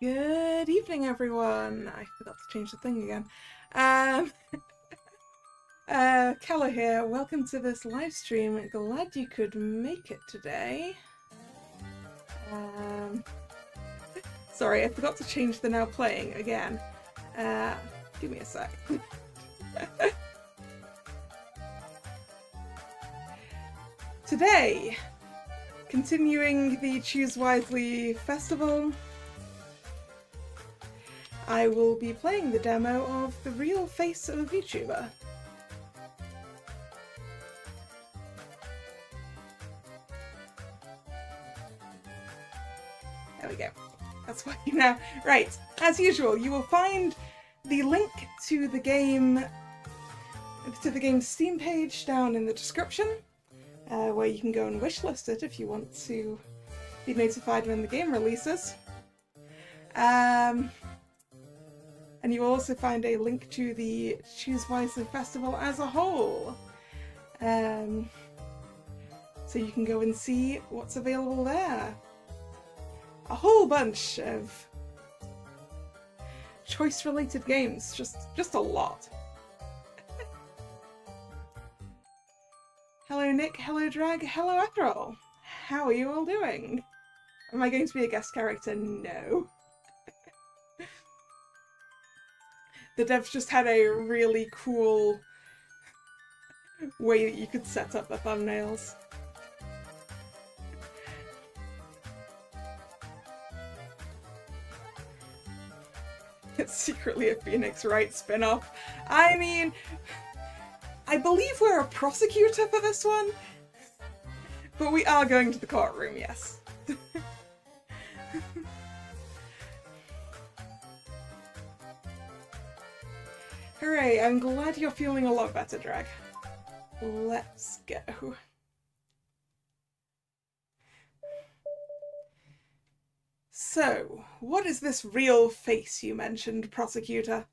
Good evening, everyone. I forgot to change the thing again. Kalla here. Welcome to this live stream. Glad you could make it today. Sorry, I forgot to change the now playing again. Give me a sec. Today, continuing the Choose Wisely festival, I will be playing the demo of the real face of a VTuber. There we go. That's why now. Right, as usual, you will find the link to the game's Steam page down in the description, where you can go and wishlist it if you want to be notified when the game releases. And you will also find a link to the Choose Wisely Festival as a whole. So you can go and see what's available there. A whole bunch of choice-related games, just a lot. Hello Nick, hello Drag, hello April. How are you all doing? Am I going to be a guest character? No. The devs just had a really cool way that you could set up the thumbnails. It's secretly a Phoenix Wright spin-off. I mean, I believe we're a prosecutor for this one, but we are going to the courtroom, yes. Hooray, I'm glad you're feeling a lot better, Drag. Let's go. So, what is this real face you mentioned, prosecutor?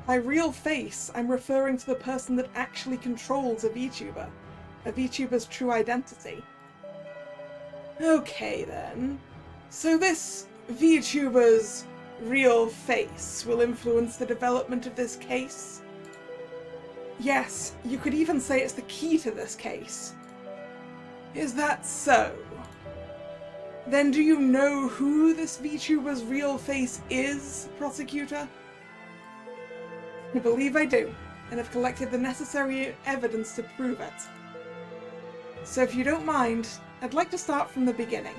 By real face, I'm referring to the person that actually controls a VTuber, a VTuber's true identity. Okay then, so this VTuber's real face will influence the development of this case? Yes, you could even say it's the key to this case. Is that so? Then do you know who this VTuber's real face is, prosecutor? I believe I do, and have collected the necessary evidence to prove it. So if you don't mind, I'd like to start from the beginning.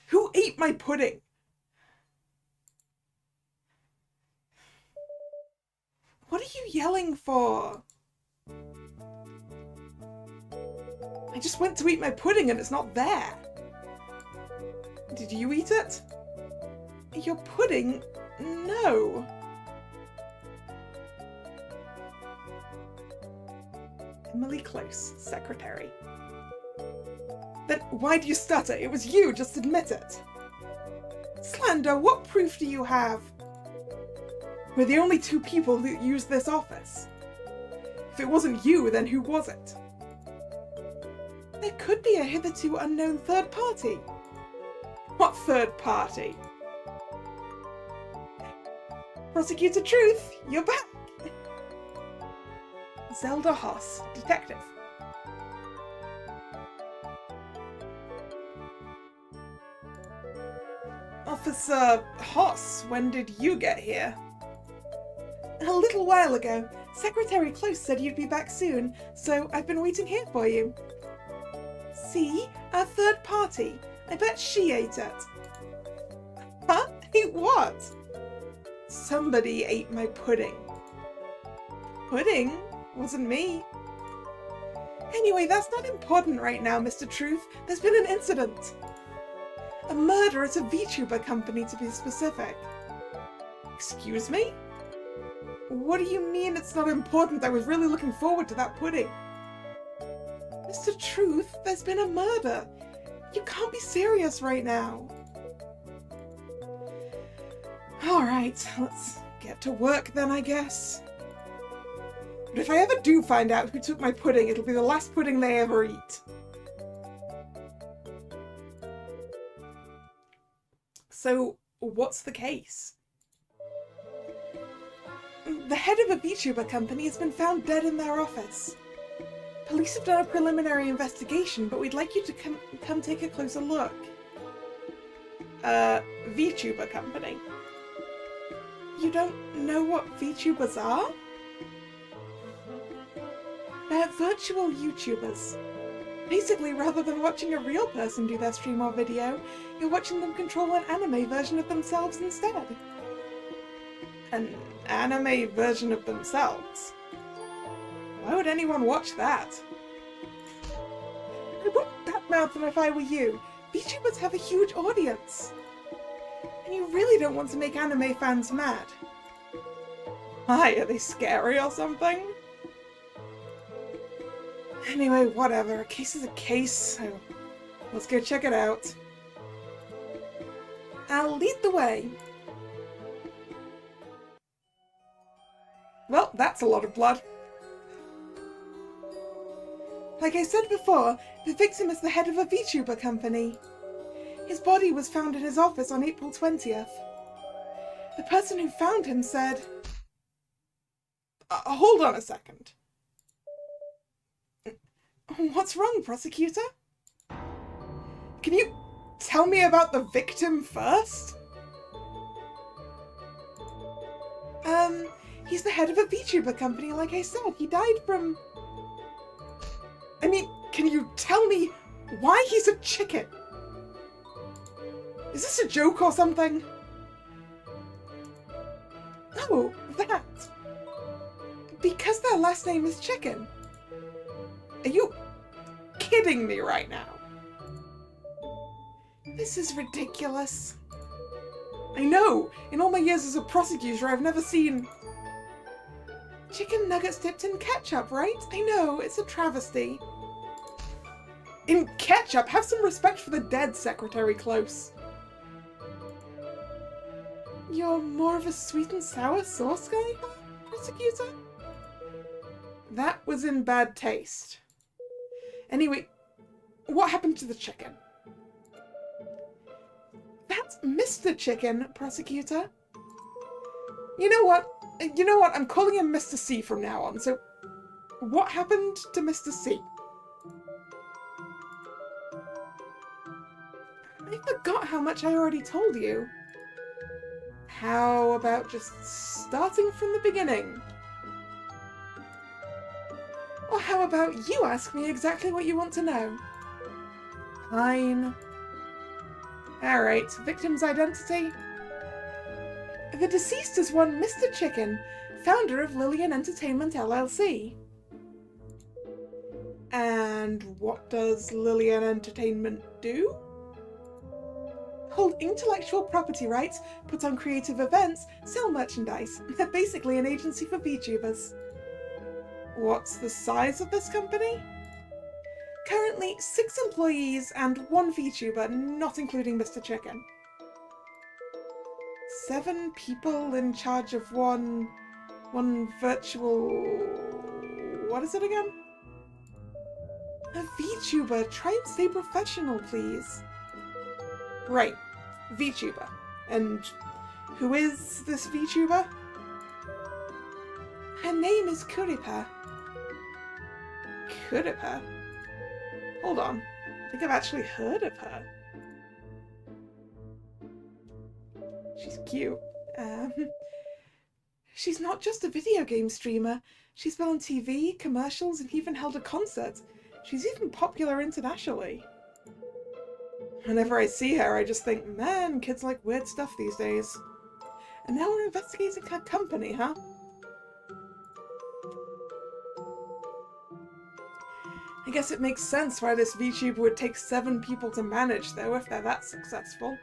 Who ate my pudding? What are you yelling for? I just went to eat my pudding and it's not there. Did you eat it? Your pudding? No. Emily Close, secretary. Then why do you stutter? It was you, just admit it. Slander, what proof do you have? We're the only two people who use this office. If it wasn't you, then who was it? There could be a hitherto unknown third party. What third party? Prosecutor Truth, you're back! Zelda Haas, detective. Officer Haas, when did you get here? A little while ago. Secretary Close said you'd be back soon, so I've been waiting here for you. See? Our third party. I bet she ate it. Huh? Ate what? Somebody ate my pudding. Pudding? Wasn't me. Anyway, that's not important right now, Mr. Truth. There's been an incident. A murder at a VTuber company, to be specific. Excuse me? What do you mean it's not important? I was really looking forward to that pudding. Mr. Truth, there's been a murder. You can't be serious right now. Alright, let's get to work then, I guess. But if I ever do find out who took my pudding, it'll be the last pudding they ever eat. So, what's the case? The head of a Vtuber company has been found dead in their office. Police have done a preliminary investigation, but we'd like you to come take a closer look. Vtuber company? You don't know what Vtubers are? They're virtual YouTubers. Basically, rather than watching a real person do their stream or video, you're watching them control an anime version of themselves instead. An anime version of themselves? Why would anyone watch that? I wouldn't badmouth them if I were you. VTubers have a huge audience. And you really don't want to make anime fans mad. Why, are they scary or something? Anyway, whatever. A case is a case, so let's go check it out. I'll lead the way. Well, that's a lot of blood. Like I said before, the victim is the head of a VTuber company. His body was found in his office on April 20th. The person who found him said... hold on a second. What's wrong, prosecutor? Can you tell me about the victim first? He's the head of a VTuber company, like I said. He died from... I mean, can you tell me why he's a chicken? Is this a joke or something? Oh, that. Because their last name is Chicken. Are you kidding me right now? This is ridiculous. I know! In all my years as a prosecutor, I've never seen... Chicken nuggets dipped in ketchup, right? I know, it's a travesty. In ketchup? Have some respect for the dead, Secretary Close. You're more of a sweet and sour sauce guy, huh, prosecutor? That was in bad taste. Anyway, what happened to the chicken? That's Mr. Chicken, prosecutor. You know what? I'm calling him Mr. C from now on, so what happened to Mr. C? I forgot how much I already told you. How about just starting from the beginning? Or how about you ask me exactly what you want to know? Fine. Alright, victim's identity. The deceased is one Mr. Chicken, founder of Lillian Entertainment LLC. And what does Lillian Entertainment do? Hold intellectual property rights, put on creative events, sell merchandise. They're basically an agency for VTubers. What's the size of this company? Currently 6 employees and 1 VTuber, not including Mr. Chicken. 7 people in charge of one virtual... what is it again? A VTuber. Try and stay professional, please. Right, VTuber. And who is this VTuber? Her name is Kuripa. Kuripa? Hold on. I think I've actually heard of her. She's cute. She's not just a video game streamer. She's been on TV, commercials, and even held a concert. She's even popular internationally. Whenever I see her, I just think, man, kids like weird stuff these days. And now we're investigating her company, huh? I guess it makes sense why this VTuber would take 7 people to manage, though, if they're that successful.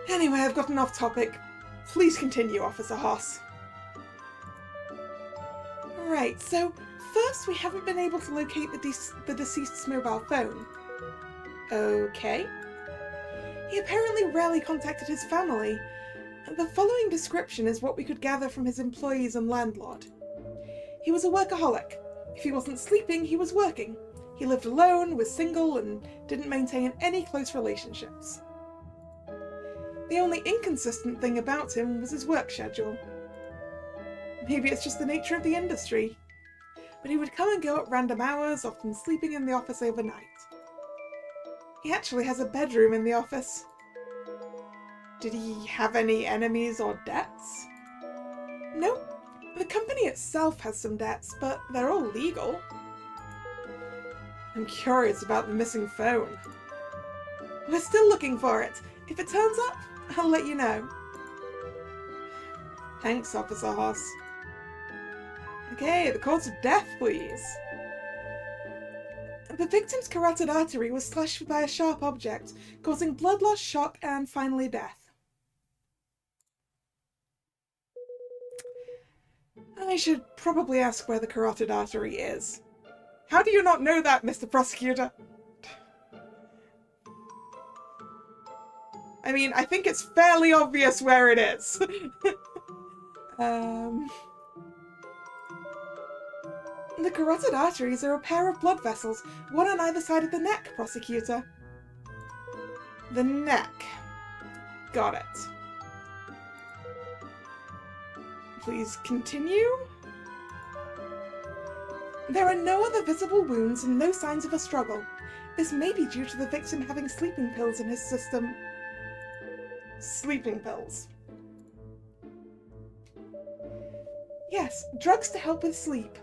Anyway, I've gotten off topic. Please continue, Officer Hoss. Right, so first we haven't been able to locate the deceased's mobile phone. Okay. He apparently rarely contacted his family. The following description is what we could gather from his employees and landlord. He was a workaholic. If he wasn't sleeping, he was working. He lived alone, was single, and didn't maintain any close relationships. The only inconsistent thing about him was his work schedule. Maybe it's just the nature of the industry. But he would come and go at random hours, often sleeping in the office overnight. He actually has a bedroom in the office. Did he have any enemies or debts? Nope. The company itself has some debts, but they're all legal. I'm curious about the missing phone. We're still looking for it. If it turns up, I'll let you know. Thanks, Officer Hoss. Okay, the cause of death, please. The victim's carotid artery was slashed by a sharp object, causing blood loss, shock, and finally death. I should probably ask where the carotid artery is. How do you not know that, Mr. Prosecutor? I mean, I think it's fairly obvious where it is. The carotid arteries are a pair of blood vessels, one on either side of the neck, Prosecutor. The neck. Got it. Please continue. There are no other visible wounds and no signs of a struggle. This may be due to the victim having sleeping pills in his system. Sleeping pills. Yes, drugs to help with sleep.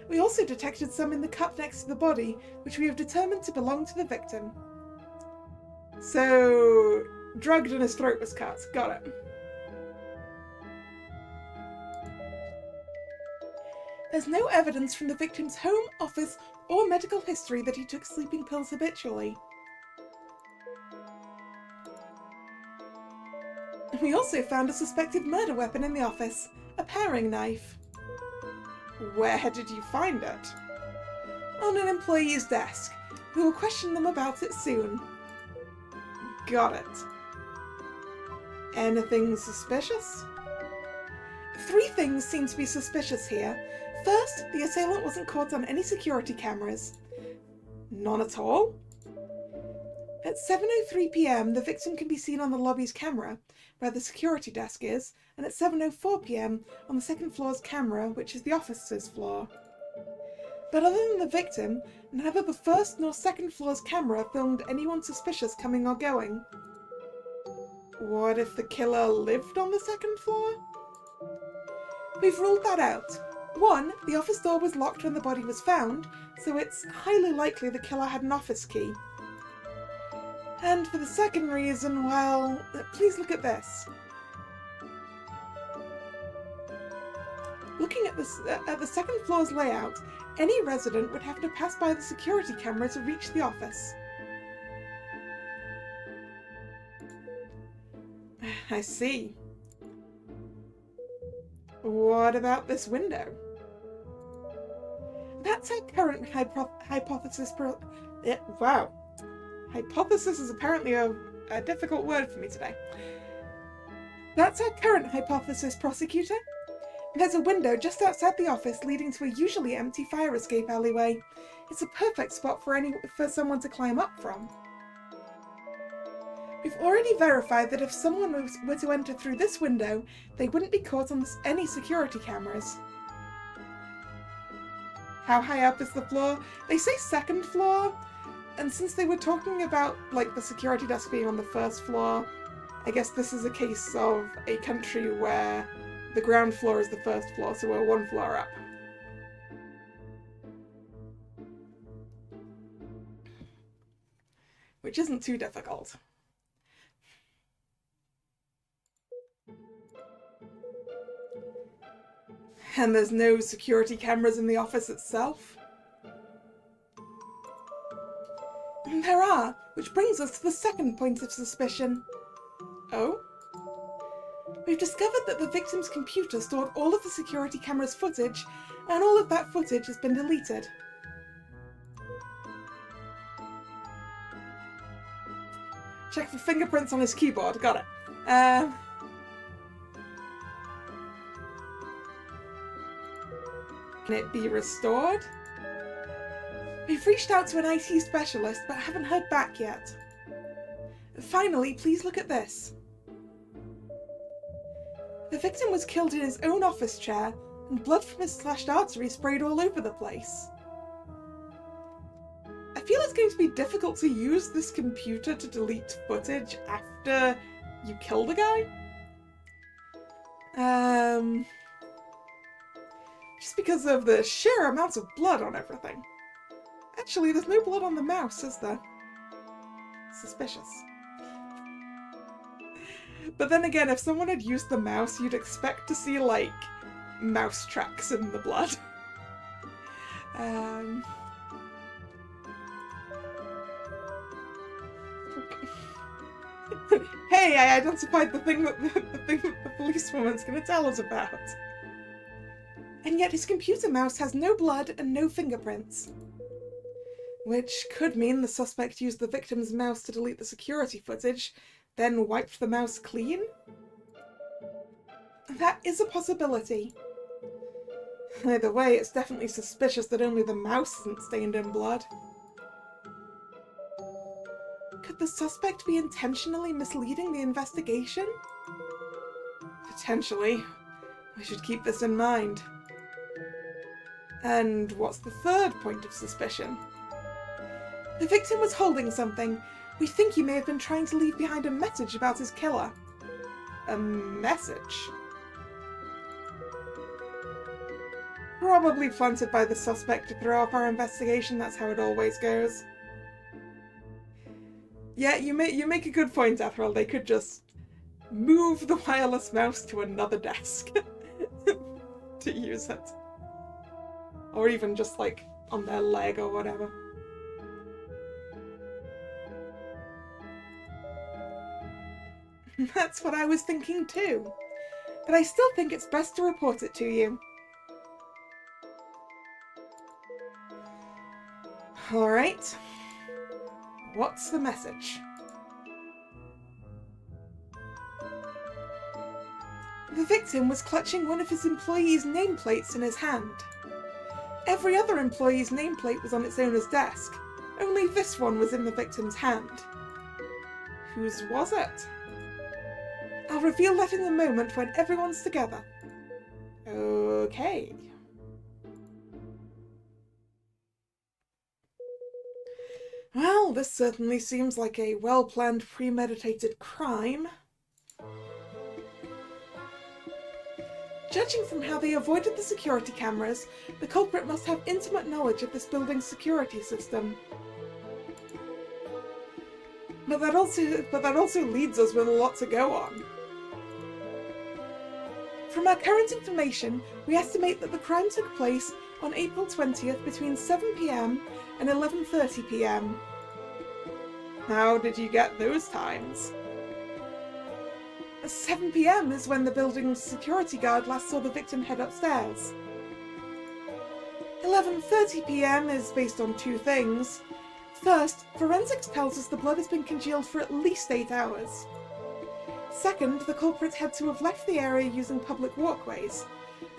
We also detected some in the cup next to the body, which we have determined to belong to the victim. So, drugged and his throat was cut. Got it. There's no evidence from the victim's home, office, or medical history that he took sleeping pills habitually. We also found a suspected murder weapon in the office, a paring knife. Where did you find it? On an employee's desk. We will question them about it soon. Got it. Anything suspicious? 3 things seem to be suspicious here. First, the assailant wasn't caught on any security cameras. None at all? At 7:03 PM, the victim can be seen on the lobby's camera, where the security desk is, and at 7:04 PM on the second floor's camera, which is the officer's floor. But other than the victim, neither the first nor second floor's camera filmed anyone suspicious coming or going. What if the killer lived on the second floor? We've ruled that out. 1, the office door was locked when the body was found, so it's highly likely the killer had an office key. And for the second reason, well, please look at this. Looking at the second floor's layout, any resident would have to pass by the security camera to reach the office. I see. What about this window? That's our current hypothesis. Wow. Hypothesis is apparently a difficult word for me today. That's our current hypothesis, Prosecutor. There's a window just outside the office leading to a usually empty fire escape alleyway. It's a perfect spot for someone to climb up from. We've already verified that if someone were to enter through this window, they wouldn't be caught on any security cameras. How high up is the floor? They say second floor, and since they were talking about like the security desk being on the first floor, I guess this is a case of a country where the ground floor is the first floor, so we're 1 floor up. Which isn't too difficult. And there's no security cameras in the office itself? There are, which brings us to the second point of suspicion. Oh? We've discovered that the victim's computer stored all of the security camera's footage, and all of that footage has been deleted. Check for fingerprints on his keyboard, got it. Can it be restored? We've reached out to an IT specialist, but haven't heard back yet. Finally, please look at this. The victim was killed in his own office chair, and blood from his slashed artery sprayed all over the place. I feel it's going to be difficult to use this computer to delete footage after you kill the guy. Just because of the sheer amount of blood on everything. Actually, there's no blood on the mouse, is there? Suspicious. But then again, if someone had used the mouse, you'd expect to see, like, mouse tracks in the blood. Hey, I identified the thing that the policewoman's gonna tell us about. And yet his computer mouse has no blood and no fingerprints. Which could mean the suspect used the victim's mouse to delete the security footage, then wiped the mouse clean? That is a possibility. Either way, it's definitely suspicious that only the mouse isn't stained in blood. Could the suspect be intentionally misleading the investigation? Potentially. We should keep this in mind. And what's the third point of suspicion? The victim was holding something. We think he may have been trying to leave behind a message about his killer. A message? Probably planted by the suspect to throw off our investigation, that's how it always goes. Yeah, you make a good point, Ethel. They could just move the wireless mouse to another desk to use it. Or even just, like, on their leg or whatever. That's what I was thinking too. But I still think it's best to report it to you. Alright. What's the message? The victim was clutching one of his employees' nameplates in his hand. Every other employee's nameplate was on its owner's desk. Only this one was in the victim's hand. Whose was it? I'll reveal that in a moment when everyone's together. Okay. Well, this certainly seems like a well-planned, premeditated crime. Judging from how they avoided the security cameras, the culprit must have intimate knowledge of this building's security system. But that also leads us with a lot to go on. From our current information, we estimate that the crime took place on April 20th between 7 PM and 11:30 PM. How did you get those times? 7 PM is when the building's security guard last saw the victim head upstairs. 11:30 PM is based on two things. First, forensics tells us the blood has been congealed for at least 8 hours. Second, the culprit had to have left the area using public walkways,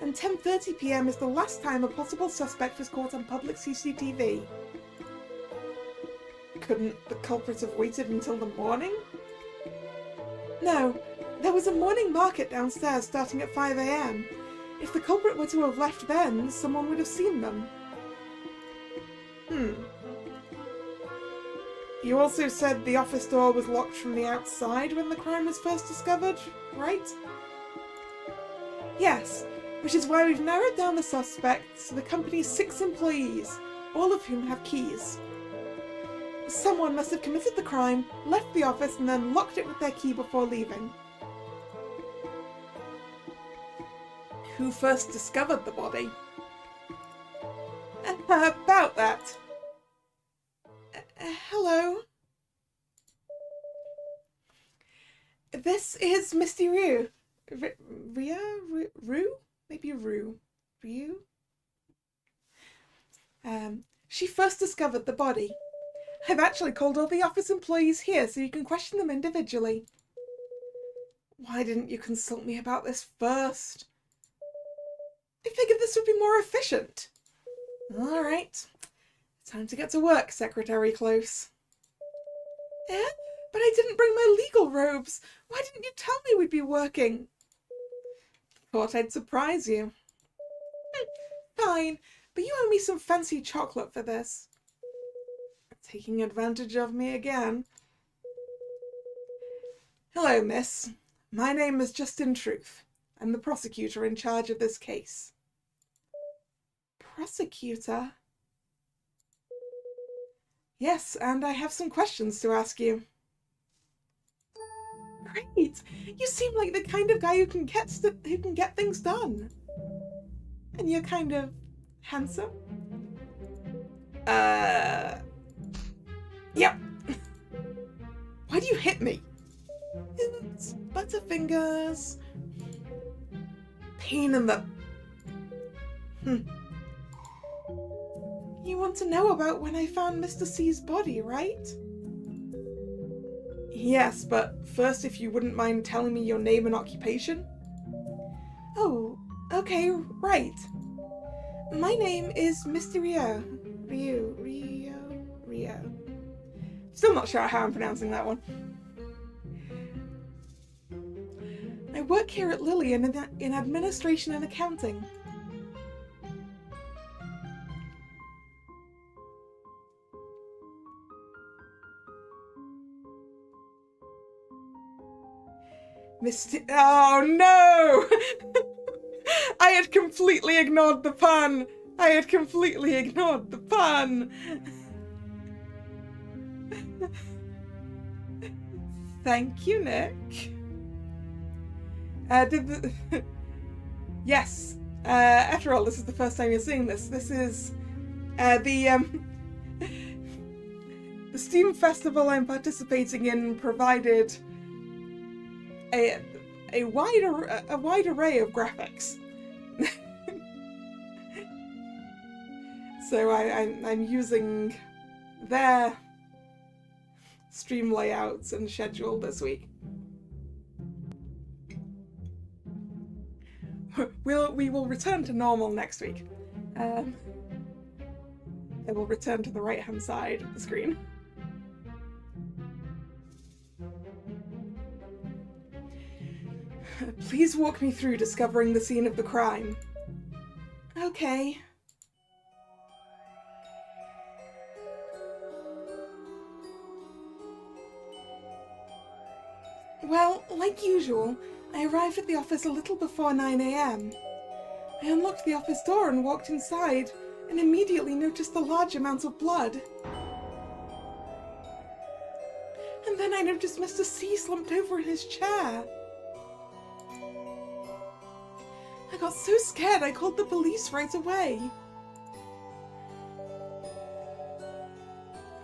and 10:30 PM is the last time a possible suspect was caught on public CCTV. Couldn't the culprit have waited until the morning? No, there was a morning market downstairs starting at 5 AM. If the culprit were to have left then, someone would have seen them. You also said the office door was locked from the outside when the crime was first discovered, right? Yes, which is why we've narrowed down the suspects to the company's 6 employees, all of whom have keys. Someone must have committed the crime, left the office, and then locked it with their key before leaving. Who first discovered the body? About that. Hello. This is Misty Rue. Rue? Maybe Rue. Rue? She first discovered the body. I've actually called all the office employees here so you can question them individually. Why didn't you consult me about this first? If figured this would be more efficient. All right. Time to get to work, Secretary Close. Eh? But I didn't bring my legal robes. Why didn't you tell me we'd be working? Thought I'd surprise you. Fine, but you owe me some fancy chocolate for this. Taking advantage of me again. Hello, miss. My name is Justin Truth. I'm the prosecutor in charge of this case. Prosecutor? Yes, and I have some questions to ask you. Great! You seem like the kind of guy who can get things done. And you're kind of handsome. Yep. Why do you hit me? It's Butterfingers. Pain in the... You want to know about when I found Mr. C's body, right? Yes, but first if you wouldn't mind telling me your name and occupation? Oh, okay, right. My name is Mr. Rio. Still not sure how I'm pronouncing that one. I work here at Lillian in administration and accounting. Oh no! I had completely ignored the pun! Thank you, Nick. Yes. After all, this is the first time you're seeing this. This is the Steam Festival I'm participating in provided a wide array of graphics. So I'm using their stream layouts and schedule this week. We will return to normal next week. It will return to the right-hand side of the screen. Please walk me through discovering the scene of the crime. Okay. Well, like usual, I arrived at the office a little before 9 AM. I unlocked the office door and walked inside, and immediately noticed the large amounts of blood. And then I noticed Mr. C slumped over in his chair. I got so scared I called the police right away.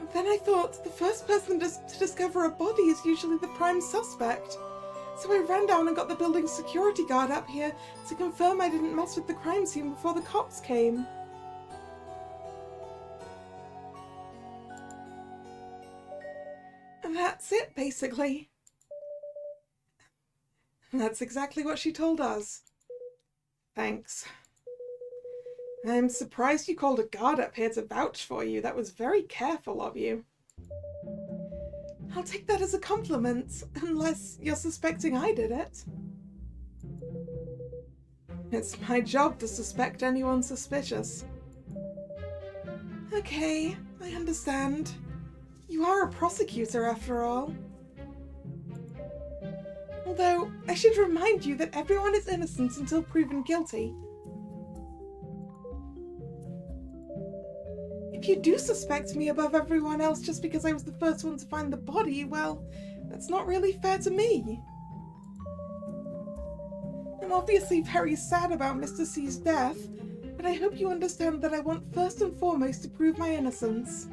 And then I thought the first person to discover a body is usually the prime suspect. So I ran down and got the building's security guard up here to confirm I didn't mess with the crime scene before the cops came. And that's it, basically. And that's exactly what she told us. Thanks. I'm surprised you called a guard up here to vouch for you. That was very careful of you. I'll take that as a compliment, unless you're suspecting I did it. It's my job to suspect anyone suspicious. Okay, I understand. You are a prosecutor, after all. Although, I should remind you that everyone is innocent until proven guilty. If you do suspect me above everyone else just because I was the first one to find the body, well, that's not really fair to me. I'm obviously very sad about Mr. C's death, but I hope you understand that I want first and foremost to prove my innocence.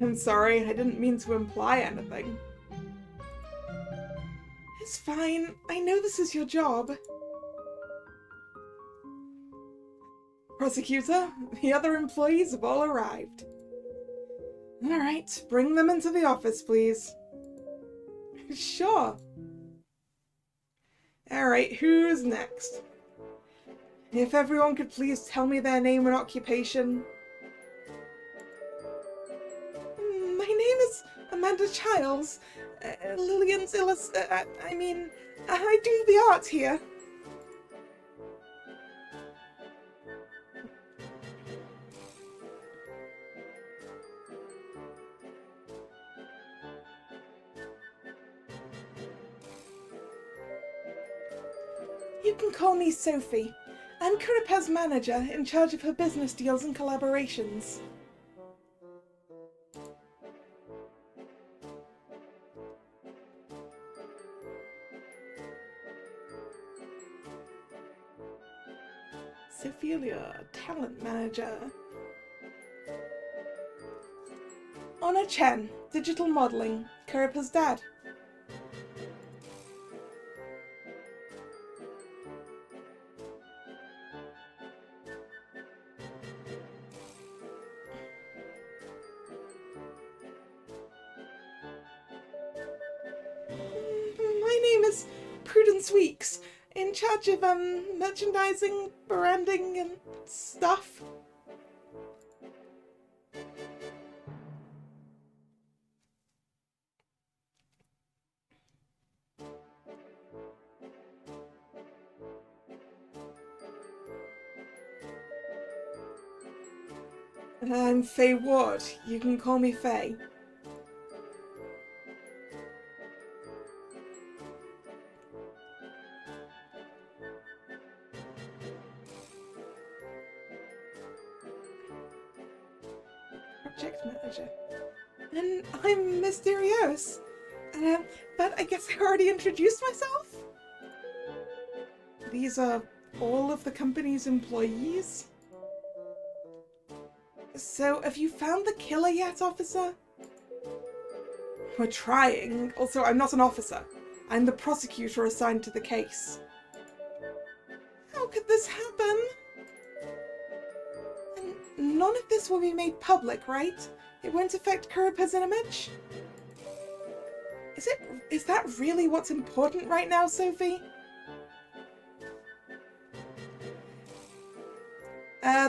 I'm sorry, I didn't mean to imply anything. It's fine. I know this is your job. Prosecutor, the other employees have all arrived. All right, bring them into the office, please. Sure. Alright, who's next? If everyone could please tell me their name and occupation. My name is Amanda Childs. Lillian's I do the art here. You can call me Sophie. I'm Kuripa's manager, in charge of her business deals and collaborations. Sophia, talent manager. Honor Chen, digital modeling, Kuripa's dad. My name is Prudence Weeks, in charge of merchandising, branding, and stuff. I'm Faye Ward. You can call me Faye. Project manager. And I'm mysterious. But I guess I already introduced myself? These are all of the company's employees? So, have you found the killer yet, officer? We're trying. Also, I'm not an officer. I'm the prosecutor assigned to the case. How could this happen? And none of this will be made public, right? It won't affect Kuripa's image? Is that really what's important right now, Sophie?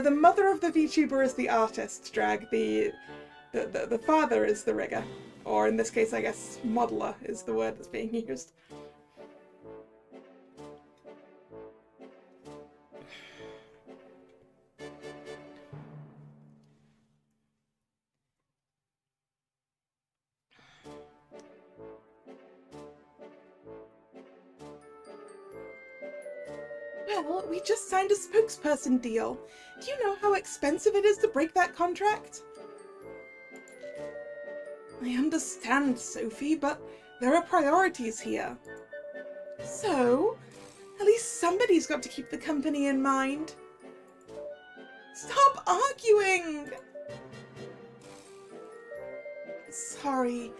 The mother of the VTuber is the artist, Drag. The father is the rigger. Or in this case, I guess, modeler is the word that's being used. Well, we just signed a spokesperson deal. Do you know how expensive it is to break that contract? I understand, Sophie, but there are priorities here. So, at least somebody's got to keep the company in mind. Stop arguing! Sorry,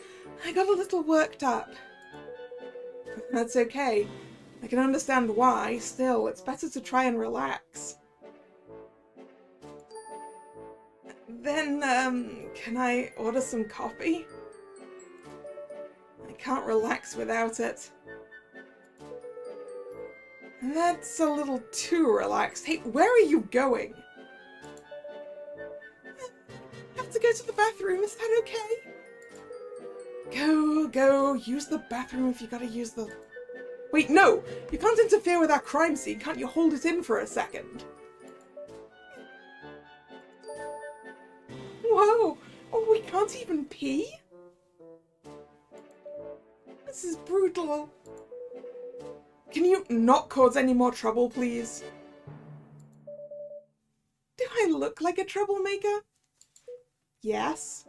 I got a little worked up. That's okay. I can understand why. Still, it's better to try and relax. Then, can I order some coffee? I can't relax without it. That's a little too relaxed. Hey, where are you going? I have to go to the bathroom, is that okay? Go, use the bathroom if you gotta use the... Wait, no! You can't interfere with our crime scene, can't you hold it in for a second? Whoa! Oh, we can't even pee? This is brutal. Can you not cause any more trouble, please? Do I look like a troublemaker? Yes.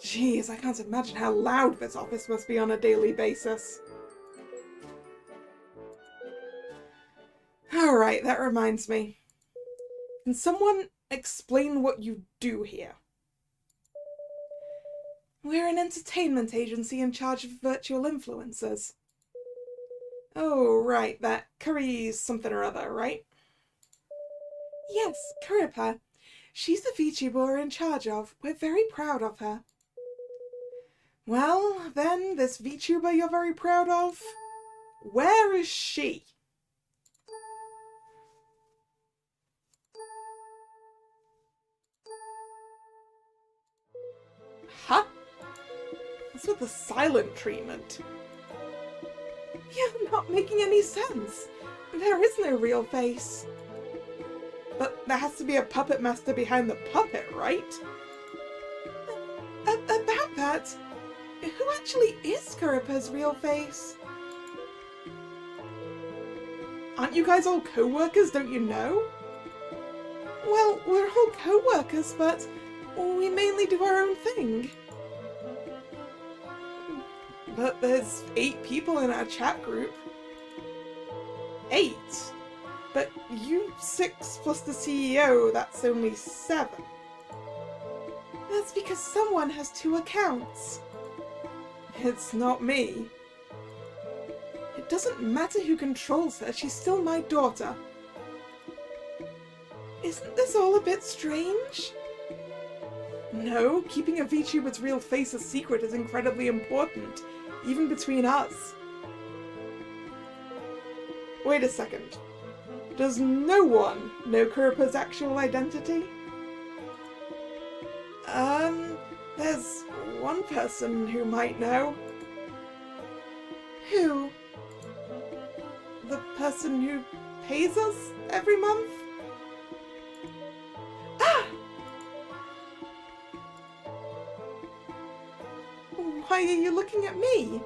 Jeez, I can't imagine how loud this office must be on a daily basis. Alright, that reminds me. Can someone explain what you do here? We're an entertainment agency in charge of virtual influencers. Oh, right, that Curry something or other, right? Yes, Kuripa. She's the VTuber we're in charge of. We're very proud of her. Well, then, this VTuber you're very proud of? Where is she? Huh? What's with the silent treatment? You're not making any sense. There is no real face. But there has to be a puppet master behind the puppet, right? About that, who actually is Kuripa's real face? Aren't you guys all co-workers, don't you know? Well, we're all co-workers, but we mainly do our own thing. But there's 8 people in our chat group. 8? But you 6 plus the CEO, that's only 7. That's because someone has 2 accounts. It's not me. It doesn't matter who controls her, she's still my daughter. Isn't this all a bit strange? No, keeping a Vtuber's real face a secret is incredibly important, even between us. Wait a second. Does no one know Kuripa's actual identity? There's one person who might know. Who? The person who pays us every month? Ah! Why are you looking at me?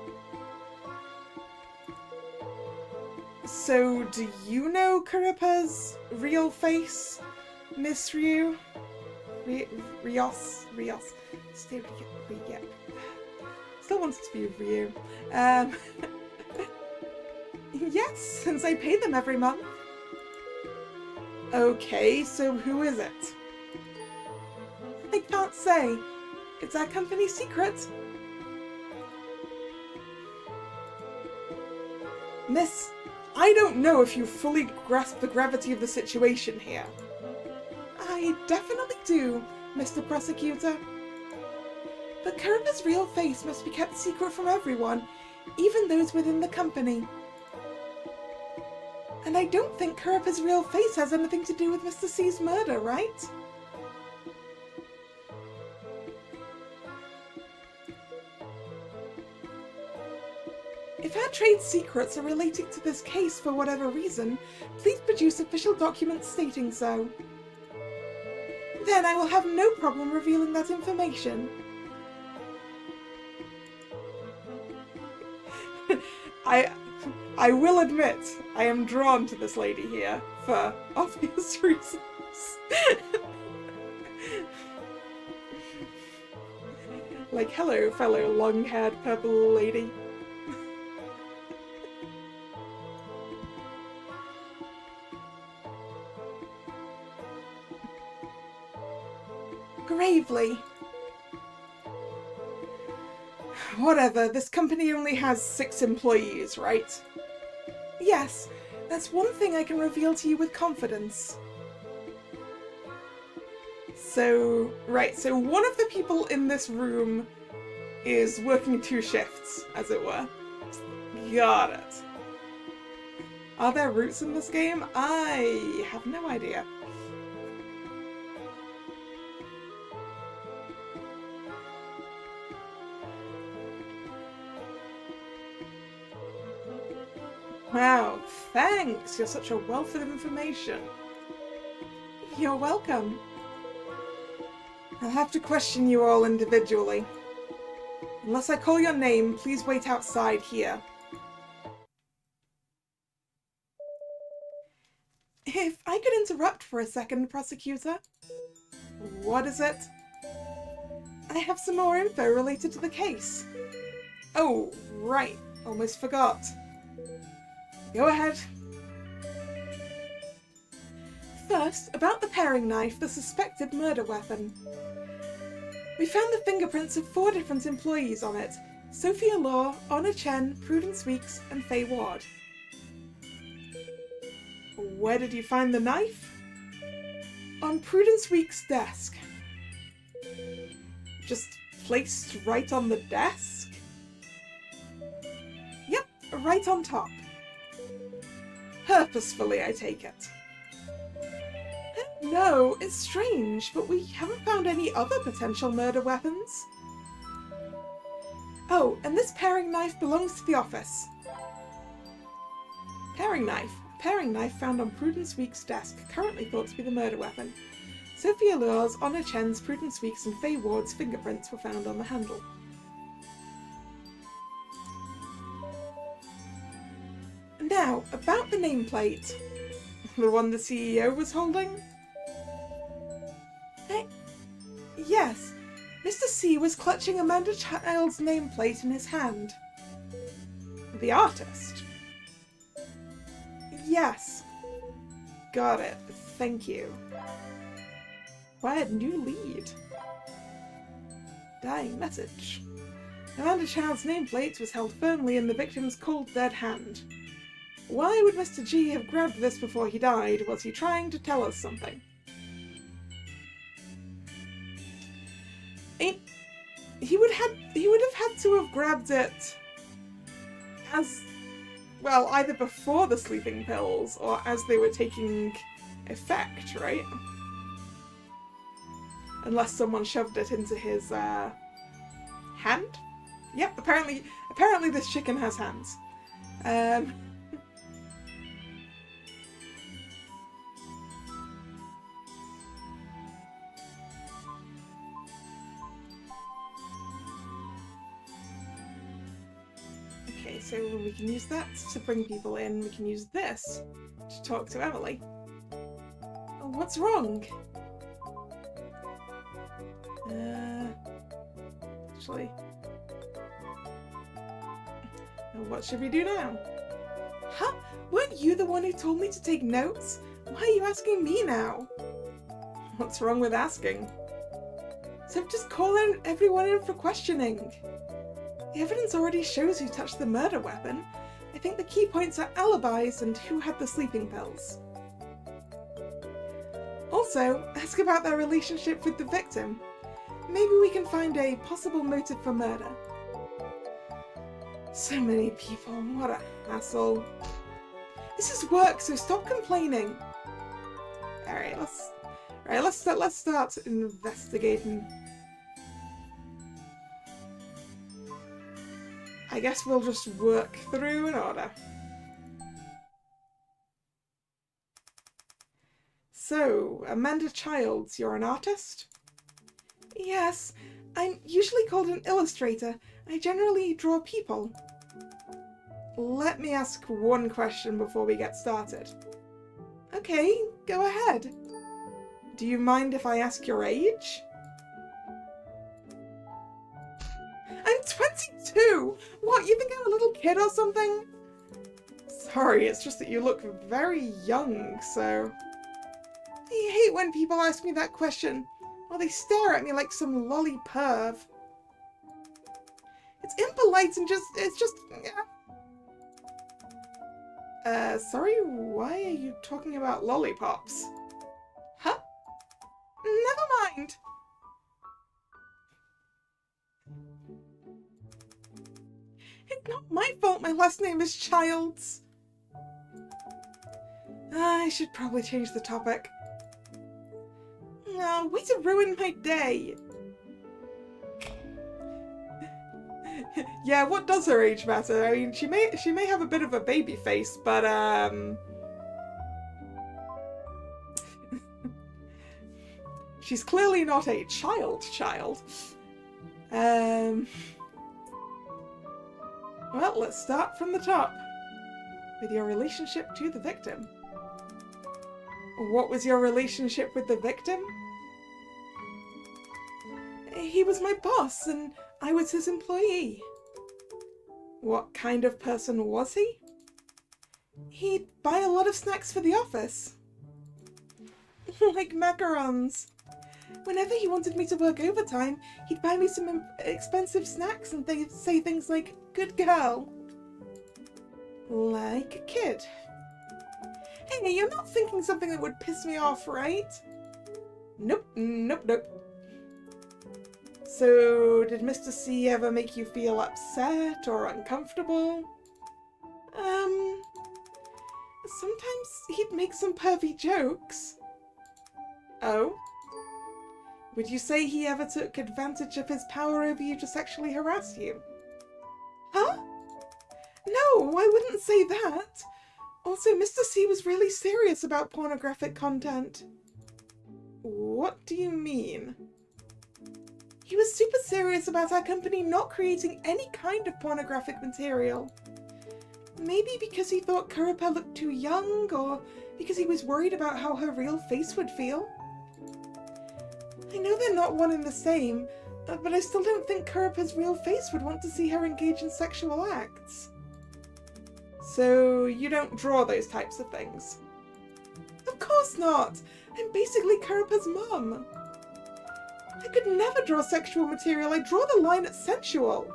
So, do you know Kuripa's real face, Miss Ryu? Rios? Still wants to be Ryu. Yes, since I pay them every month. Okay, so who is it? I can't say. It's our company secret. Miss, I don't know if you fully grasp the gravity of the situation here. I definitely do, Mr. Prosecutor. But Kuripa's real face must be kept secret from everyone, even those within the company. And I don't think Kuripa's real face has anything to do with Mr. C's murder, right? If our trade secrets are related to this case for whatever reason, please produce official documents stating so. Then I will have no problem revealing that information. I will admit, I am drawn to this lady here, for obvious reasons. Like, hello, fellow long-haired purple lady. Gravely. Whatever, this company only has 6 employees, right? Yes, that's one thing I can reveal to you with confidence. So, right, so one of the people in this room is working 2 shifts, as it were. Got it. Are there roots in this game? I have no idea. Wow, thanks! You're such a wealth of information. You're welcome. I'll have to question you all individually. Unless I call your name, please wait outside here. If I could interrupt for a second, Prosecutor. What is it? I have some more info related to the case. Oh, right. Almost forgot. Go ahead. First, about the paring knife, the suspected murder weapon. We found the fingerprints of 4 different employees on it. Sophia Law, Honor Chen, Prudence Weeks, and Faye Ward. Where did you find the knife? On Prudence Weeks' desk. Just placed right on the desk? Yep, right on top. Purposefully, I take it. No, it's strange, but we haven't found any other potential murder weapons. Oh, and this paring knife belongs to the office. Paring knife. A paring knife found on Prudence Week's desk, currently thought to be the murder weapon. Sophia Lure's, Honor Chen's, Prudence Week's and Faye Ward's fingerprints were found on the handle. Now, about the nameplate. The one the CEO was holding? Yes. Mr. C was clutching Amanda Child's nameplate in his hand. The artist? Yes. Got it. Thank you. Acquired new lead. Dying message. Amanda Child's nameplate was held firmly in the victim's cold, dead hand. Why would Mr. G have grabbed this before he died? Was he trying to tell us something? He would have had to have grabbed it as, well, either before the sleeping pills or as they were taking effect, right? Unless someone shoved it into his hand? Yep, apparently this chicken has hands. Okay, so we can use that to bring people in. We can use this to talk to Emily. Oh, what's wrong? Actually... what should we do now? Huh? Weren't you the one who told me to take notes? Why are you asking me now? What's wrong with asking? So just call everyone in for questioning. The evidence already shows who touched the murder weapon. I think the key points are alibis and who had the sleeping pills. Also, ask about their relationship with the victim. Maybe we can find a possible motive for murder. So many people, what a hassle. This is work, so stop complaining. Alright, let's start investigating. I guess we'll just work through an order. So, Amanda Childs, you're an artist? Yes, I'm usually called an illustrator. I generally draw people. Let me ask one question before we get started. Okay, go ahead. Do you mind if I ask your age? I'm 22! What, you think I'm a little kid or something? Sorry, it's just that you look very young, so... I hate when people ask me that question, or they stare at me like some lolly perv. It's impolite and it's just... sorry, why are you talking about lollipops? Huh? Never mind! It's not my fault my last name is Childs. I should probably change the topic. No, way to ruin my day. Yeah, what does her age matter? I mean, she may have a bit of a baby face, but she's clearly not a child. Well, let's start from the top. With your relationship to the victim. What was your relationship with the victim? He was my boss, and I was his employee. What kind of person was he? He'd buy a lot of snacks for the office. Like macarons. Whenever he wanted me to work overtime, he'd buy me some expensive snacks and say things like, "Good girl." Like a kid. Hey, you're not thinking something that would piss me off, right? Nope. So, did Mr. C ever make you feel upset or uncomfortable? Sometimes he'd make some pervy jokes. Oh? Would you say he ever took advantage of his power over you to sexually harass you? Huh? No, I wouldn't say that. Also, Mr. C was really serious about pornographic content. What do you mean? He was super serious about our company not creating any kind of pornographic material. Maybe because he thought Kurupa looked too young, or because he was worried about how her real face would feel. I know they're not one and the same, but I still don't think Kurupa's real face would want to see her engage in sexual acts. So you don't draw those types of things? Of course not! I'm basically Kurupa's mum. I could never draw sexual material. I draw the line at sensual.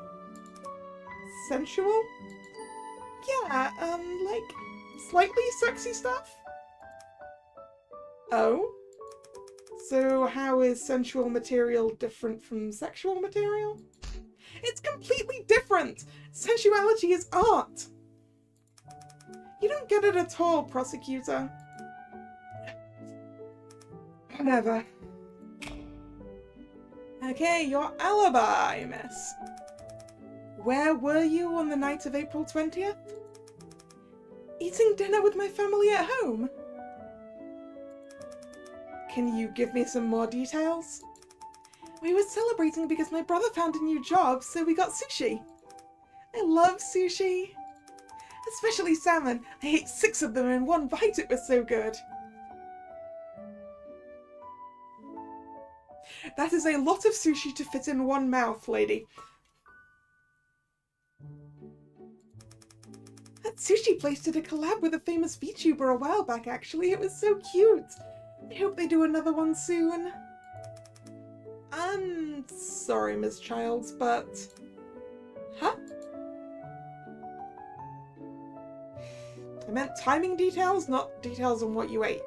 Sensual? Yeah, like slightly sexy stuff? Oh? So how is sensual material different from sexual material? It's completely different! Sensuality is art! You don't get it at all, prosecutor. Whatever. Okay, your alibi, miss. Where were you on the night of April 20th? Eating dinner with my family at home. Can you give me some more details? We were celebrating because my brother found a new job, so we got sushi. I love sushi. Especially salmon. I ate 6 of them in one bite, it was so good. That is a lot of sushi to fit in one mouth, lady. That sushi place did a collab with a famous Vtuber a while back, actually. It was so cute. I hope they do another one soon. I'm sorry, Ms. Childs, but... Huh? I meant timing details, not details on what you ate.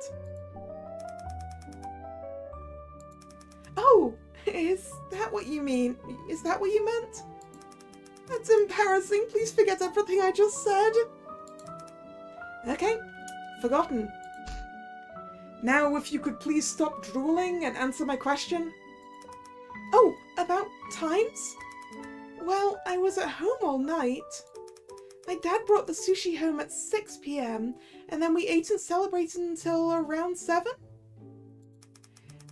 Oh, is that what you mean? Is that what you meant? That's embarrassing. Please forget everything I just said. Okay, forgotten. Now, if you could please stop drooling and answer my question. Oh, about times? Well, I was at home all night. My dad brought the sushi home at 6 p.m. and then we ate and celebrated until around 7.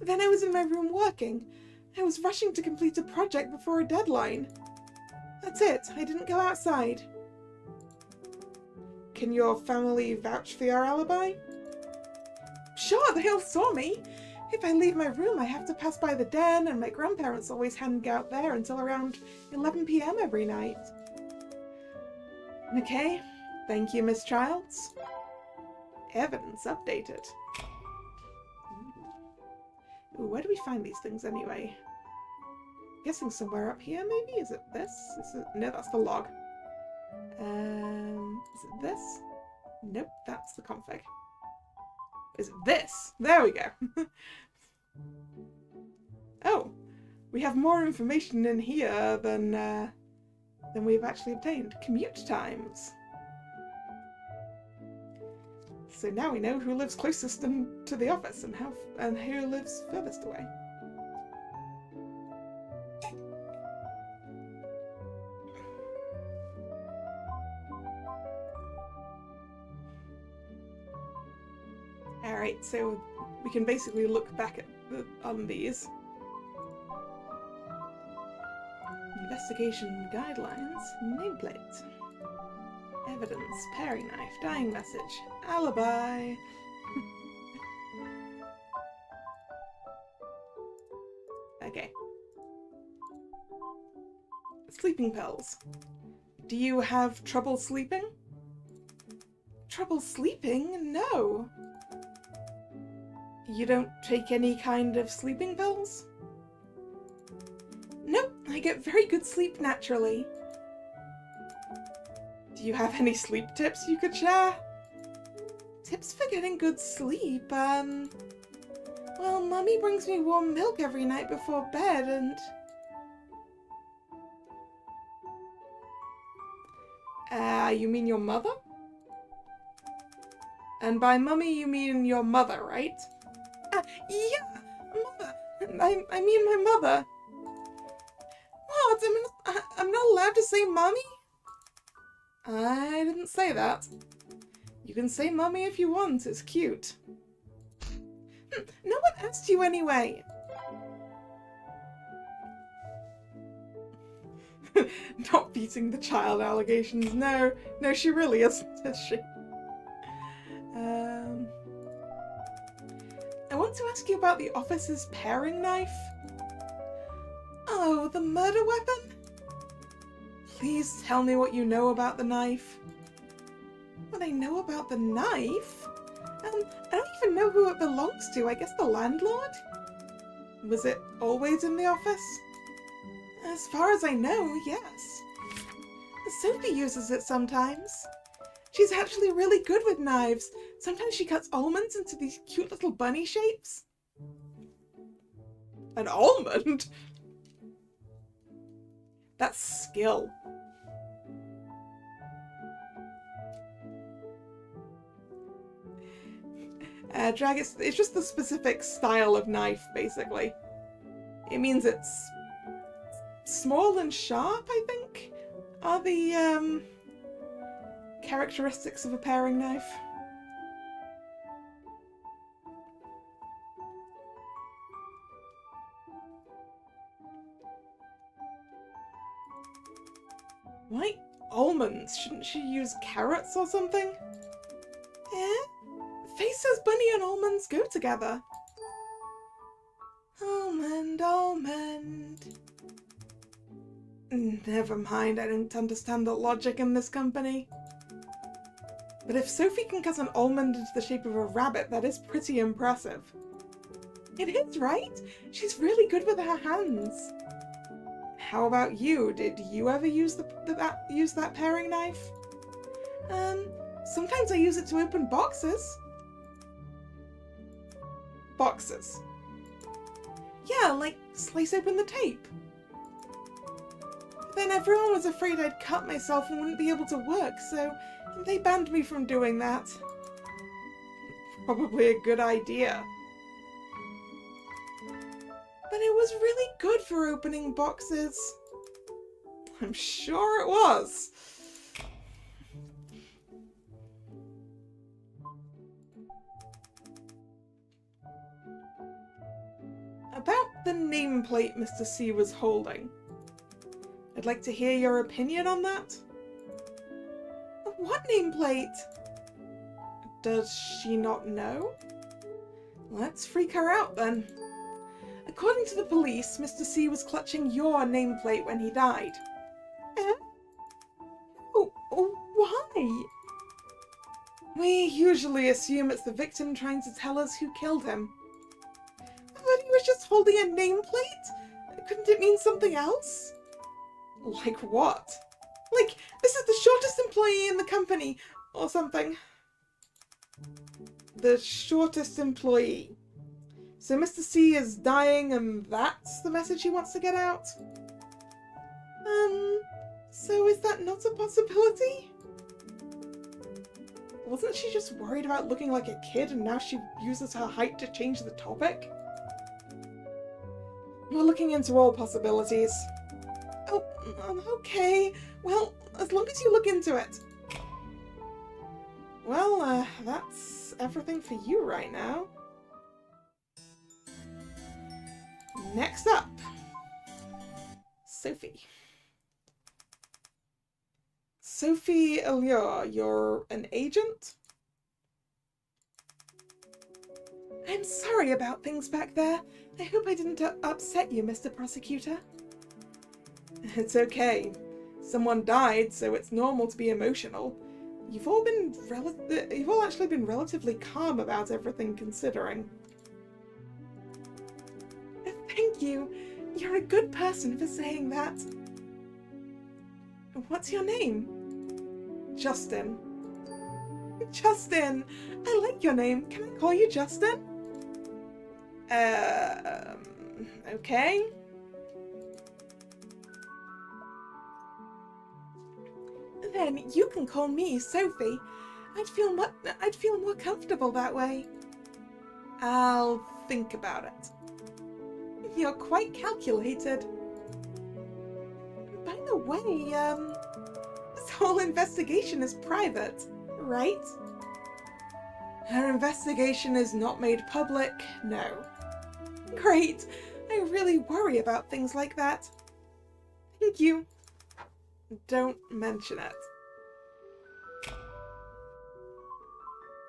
Then I was in my room working. I was rushing to complete a project before a deadline. That's it. I didn't go outside. Can your family vouch for your alibi? Sure, they all saw me. If I leave my room, I have to pass by the den, and my grandparents always hang out there until around 11 p.m. every night. Okay, thank you, Miss Childs. Evidence updated. Ooh, where do we find these things anyway? Guessing somewhere up here, maybe? Is it this? No, that's the log. Is it this? Nope, that's the config. Is it this? There we go. Oh, we have more information in here than we've actually obtained. Commute times. So now we know who lives closest to the office and who lives furthest away. Alright, so we can basically look back on these. Investigation guidelines, nameplate. Evidence, paring knife, dying message, alibi. Okay. Sleeping pills. Do you have trouble sleeping? Trouble sleeping? No. You don't take any kind of sleeping pills? Nope, I get very good sleep naturally. Do you have any sleep tips you could share? Tips for getting good sleep? Well, Mummy brings me warm milk every night before bed and... You mean your mother? And by mummy you mean your mother, right? Yeah, mother. I mean my mother. What? I'm not allowed to say mummy? I didn't say that. You can say mummy if you want, it's cute. No one asked you anyway. Not beating the child allegations. No, she really isn't, is she? I want to ask you about the officer's paring knife. Oh, the murder weapon? Please tell me what you know about the knife. What I know about the knife? I don't even know who it belongs to. I guess the landlord? Was it always in the office? As far as I know, yes. Sophie uses it sometimes. She's actually really good with knives. Sometimes she cuts almonds into these cute little bunny shapes. An almond? That's skill. Drag, it's just the specific style of knife, basically. It means it's small and sharp, I think, are the characteristics of a paring knife. Why almonds? Shouldn't she use carrots or something? Eh? Face says bunny and almonds go together. Almond, almond. Never mind, I don't understand the logic in this company. But if Sophie can cut an almond into the shape of a rabbit, that is pretty impressive. It is, right? She's really good with her hands. How about you? Did you ever use that paring knife? Sometimes I use it to open boxes. Boxes? Yeah, like slice open the tape. Then everyone was afraid I'd cut myself and wouldn't be able to work, so they banned me from doing that. Probably a good idea. But it was really good for opening boxes. I'm sure it was. About the nameplate Mr. C was holding. I'd like to hear your opinion on that. What nameplate? Does she not know? Let's freak her out then. According to the police, Mr. C was clutching your nameplate when he died. Eh? Oh, why? We usually assume it's the victim trying to tell us who killed him. But he was just holding a nameplate? Couldn't it mean something else? Like what? Like, this is the shortest employee in the company, or something. The shortest employee. So Mr. C is dying and that's the message he wants to get out? So is that not a possibility? Wasn't she just worried about looking like a kid and now she uses her height to change the topic? We're looking into all possibilities. Oh, okay. Well, as long as you look into it. Well, that's everything for you right now. Next up, Sophie. Sophie Allure, you're an agent? I'm sorry about things back there. I hope I didn't upset you, Mr. Prosecutor. It's okay. Someone died, so it's normal to be emotional. You've all actually been relatively calm about everything, considering. Thank you. You're a good person for saying that. What's your name? Justin. Justin! I like your name. Can I call you Justin? Okay. Then you can call me Sophie. I'd feel more comfortable that way. I'll think about it. You're quite calculated. By the way, this whole investigation is private, right? Our investigation is not made public, no. Great. I really worry about things like that. Thank you. Don't mention it.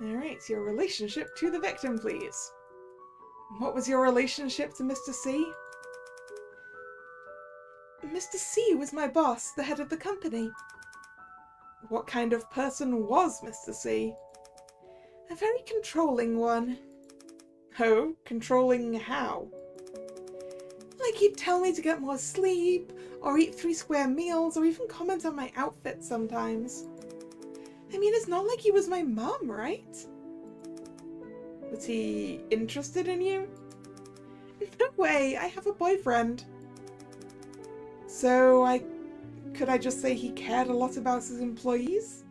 Alright, your relationship to the victim, please. What was your relationship to Mr. C? Mr. C was my boss, the head of the company. What kind of person was Mr. C? A very controlling one. Oh, controlling how? Like he'd tell me to get more sleep, or eat 3 square meals, or even comment on my outfit sometimes. I mean, it's not like he was my mum, right? Was he interested in you? No way, I have a boyfriend. So could I just say he cared a lot about his employees?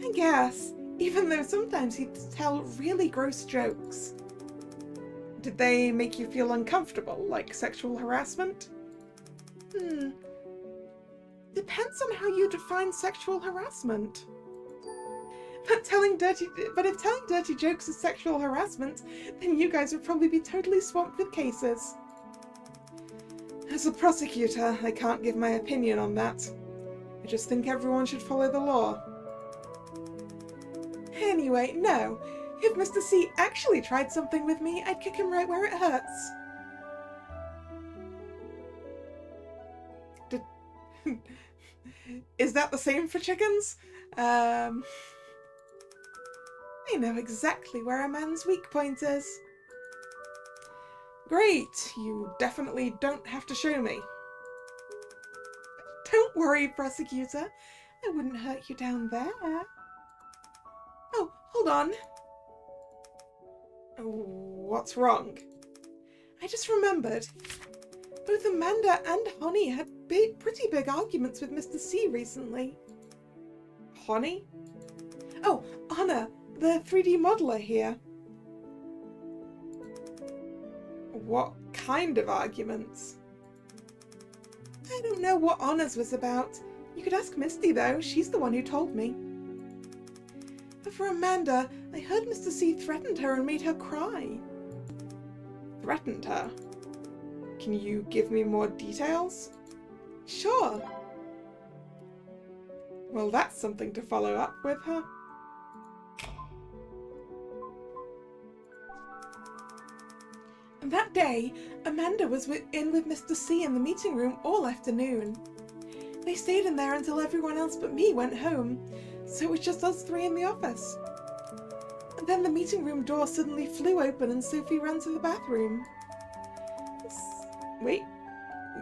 I guess, even though sometimes he'd tell really gross jokes. Did they make you feel uncomfortable, like sexual harassment? Depends on how you define sexual harassment. But if telling dirty jokes is sexual harassment, then you guys would probably be totally swamped with cases. As a prosecutor, I can't give my opinion on that. I just think everyone should follow the law. Anyway, no. If Mr. C actually tried something with me, I'd kick him right where it hurts. Is that the same for chickens? I know exactly where a man's weak point is. Great, you definitely don't have to show me. Don't worry, prosecutor. I wouldn't hurt you down there. Oh, hold on. What's wrong? I just remembered. Both Amanda and Honey had pretty big arguments with Mr. C recently. Honey? Oh, Anna, the 3D modeler here. What kind of arguments? I don't know what Anna's was about. You could ask Misty though, she's the one who told me. But for Amanda, I heard Mr. C threatened her and made her cry. Threatened her? Can you give me more details? Sure. Well, that's something to follow up with, huh? That day, Amanda was in with Mr. C in the meeting room all afternoon. They stayed in there until everyone else but me went home, so it was just us 3 in the office. And then the meeting room door suddenly flew open and Sophie ran to the bathroom. Wait.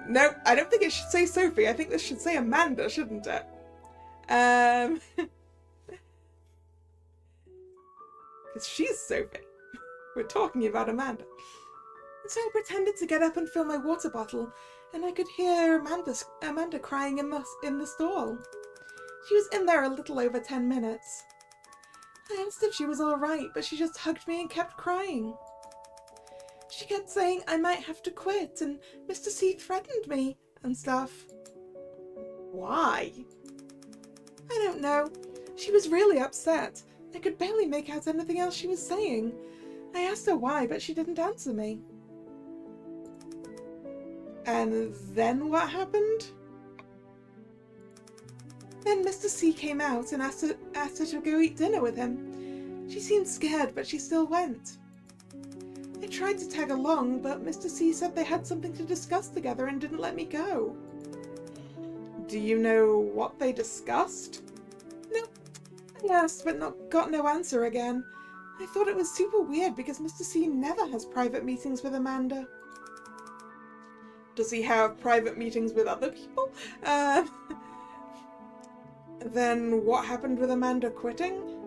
No, I don't think it should say Sophie. I think this should say Amanda, shouldn't it? Because she's Sophie. We're talking about Amanda. So I pretended to get up and fill my water bottle, and I could hear Amanda crying in the stall. She was in there a little over 10 minutes. I asked if she was all right, but she just hugged me and kept crying. She kept saying I might have to quit, and Mr. C threatened me and stuff. Why? I don't know. She was really upset. I could barely make out anything else she was saying. I asked her why, but she didn't answer me. And then what happened? Then Mr. C came out and asked her to go eat dinner with him. She seemed scared, but she still went. I tried to tag along, but Mr. C said they had something to discuss together and didn't let me go. Do you know what they discussed? No. I asked, but got no answer again. I thought it was super weird because Mr. C never has private meetings with Amanda. Does he have private meetings with other people? Then what happened with Amanda quitting?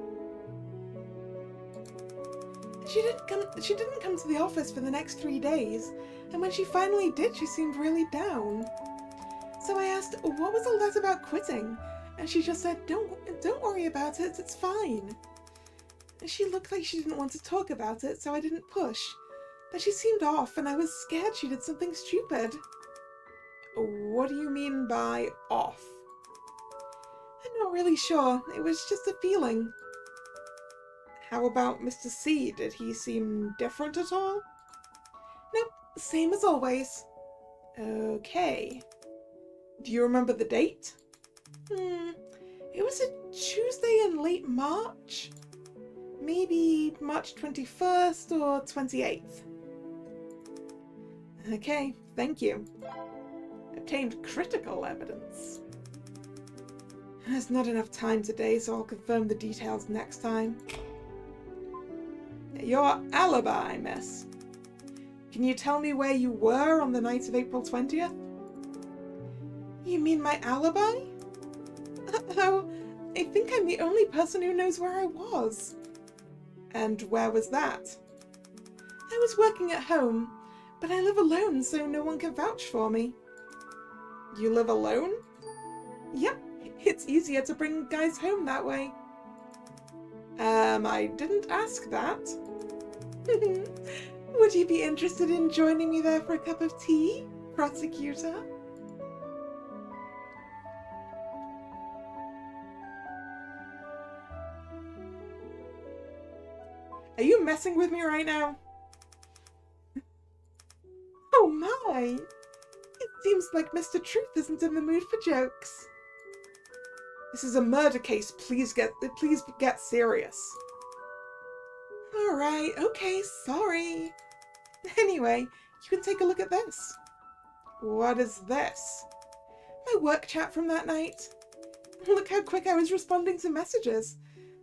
She didn't come to the office for the next 3 days, and when she finally did, she seemed really down. So I asked, what was all that about quitting? And she just said, don't worry about it, it's fine. And she looked like she didn't want to talk about it, so I didn't push. But she seemed off, and I was scared she did something stupid. What do you mean by off? I'm not really sure. It was just a feeling. How about Mr. C? Did he seem different at all? Nope, same as always. Okay. Do you remember the date? It was a Tuesday in late March. Maybe March 21st or 28th. Okay, thank you. Obtained critical evidence. There's not enough time today, so I'll confirm the details next time. Your alibi, miss. Can you tell me where you were on the night of April 20th? You mean my alibi? Oh, I think I'm the only person who knows where I was. And where was that? I was working at home, but I live alone, so no one can vouch for me. You live alone? Yep, it's easier to bring guys home that way. I didn't ask that. Would you be interested in joining me there for a cup of tea, prosecutor? Are you messing with me right now? Oh my! It seems like Mr. Truth isn't in the mood for jokes. This is a murder case. Please get serious. Alright, okay, sorry. Anyway, you can take a look at this. What is this? My work chat from that night. Look how quick I was responding to messages.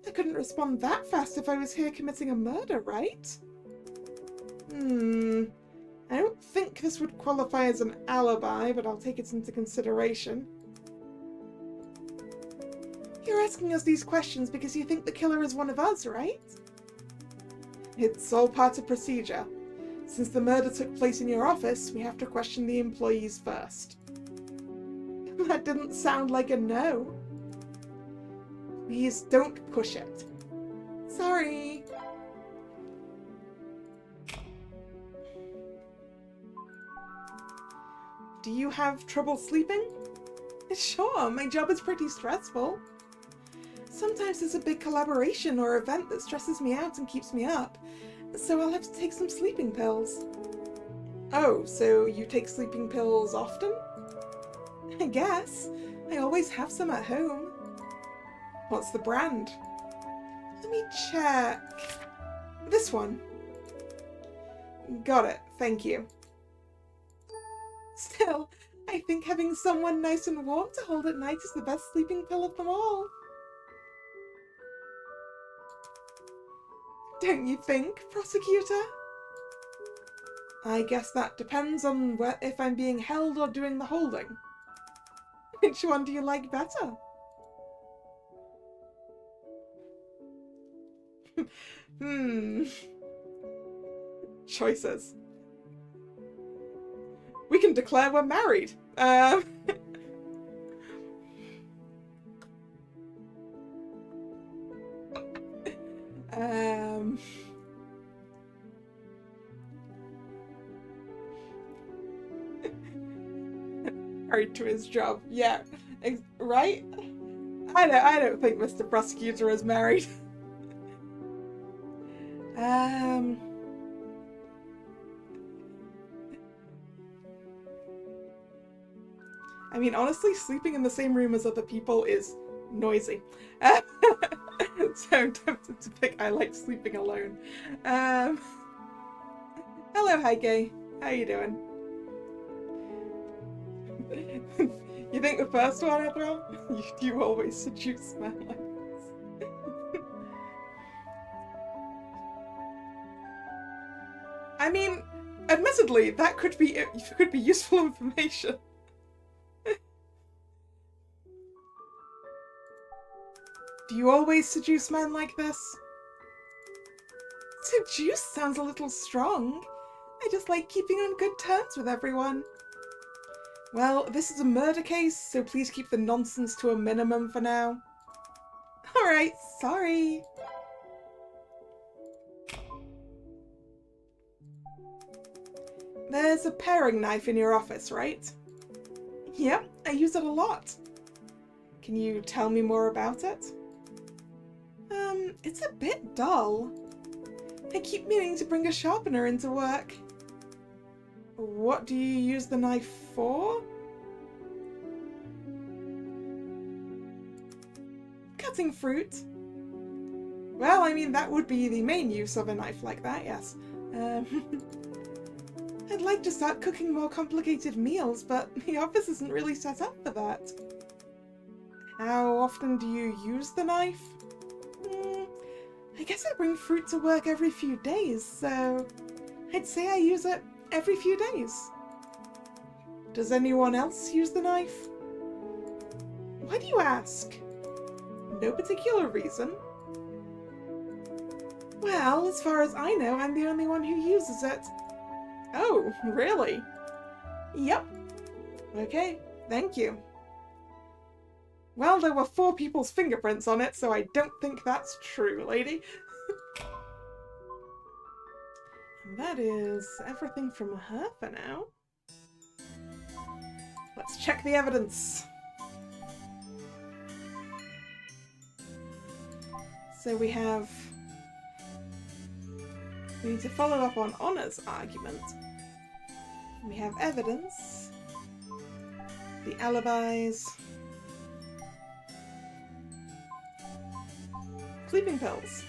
I couldn't respond that fast if I was here committing a murder, right? I don't think this would qualify as an alibi, but I'll take it into consideration. You're asking us these questions because you think the killer is one of us, right? It's all part of procedure. Since the murder took place in your office, we have to question the employees first. That didn't sound like a no. Please don't push it. Sorry. Do you have trouble sleeping? Sure, my job is pretty stressful. Sometimes there's a big collaboration or event that stresses me out and keeps me up, so I'll have to take some sleeping pills. Oh, so you take sleeping pills often? I guess. I always have some at home. What's the brand? Let me check. This one. Got it, thank you. Still, I think having someone nice and warm to hold at night is the best sleeping pill of them all. Don't you think, prosecutor? I guess that depends on if I'm being held or doing the holding. Which one do you like better? Choices. We can declare we're married. Married to his job. Yeah, right? I don't think Mr. Prosecutor is married. I mean, honestly, sleeping in the same room as other people is noisy. So I'm tempted to pick I like sleeping alone. Hello, Heike. How you doing? You think the first one, Ethel? You always seduce men like this. I mean, admittedly, that could be useful information. Do you always seduce men like this? Seduce sounds a little strong. I just like keeping on good terms with everyone. Well, this is a murder case, so please keep the nonsense to a minimum for now. Alright, sorry. There's a paring knife in your office, right? Yep, I use it a lot. Can you tell me more about it? It's a bit dull. I keep meaning to bring a sharpener into work. What do you use the knife for? Cutting fruit. Well, I mean, that would be the main use of a knife like that, yes. I'd like to start cooking more complicated meals, but the office isn't really set up for that. How often do you use the knife? I guess I bring fruit to work every few days, so I'd say I use it every few days. Does anyone else use the knife? Why do you ask? No particular reason. Well, as far as I know, I'm the only one who uses it. Oh, really? Yep. Okay, thank you. Well, there were 4 people's fingerprints on it, so I don't think that's true, lady. And that is everything from her for now. Let's check the evidence. So we need to follow up on Honor's argument. We have evidence, the alibis, sleeping pills.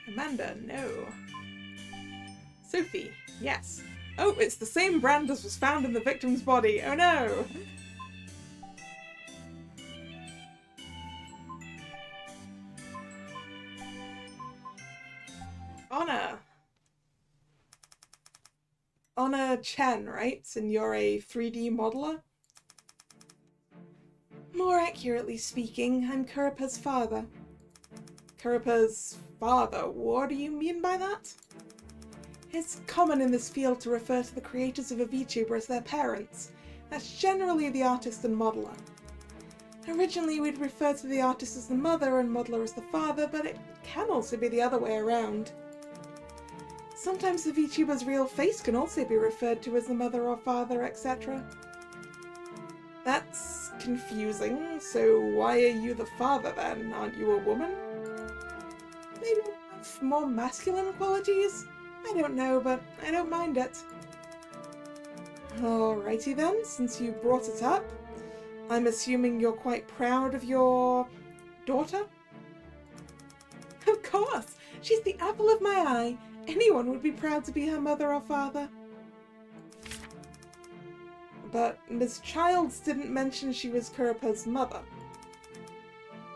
Amanda, no. Sophie, yes. Oh, it's the same brand as was found in the victim's body. Oh no! Honor Chen, right? And you're a 3D modeler? More accurately speaking, I'm Kuripa's father. Kuripa's father? What do you mean by that? It's common in this field to refer to the creators of a Vtuber as their parents. That's generally the artist and modeler. Originally, we'd refer to the artist as the mother and modeler as the father, but it can also be the other way around. Sometimes the VTuber's real face can also be referred to as the mother or father, etc. That's confusing, so why are you the father then? Aren't you a woman? Maybe with more masculine qualities? I don't know, but I don't mind it. Alrighty then, since you brought it up, I'm assuming you're quite proud of your daughter? Of course! She's the apple of my eye. Anyone would be proud to be her mother or father. But Miss Childs didn't mention she was Kuripa's mother.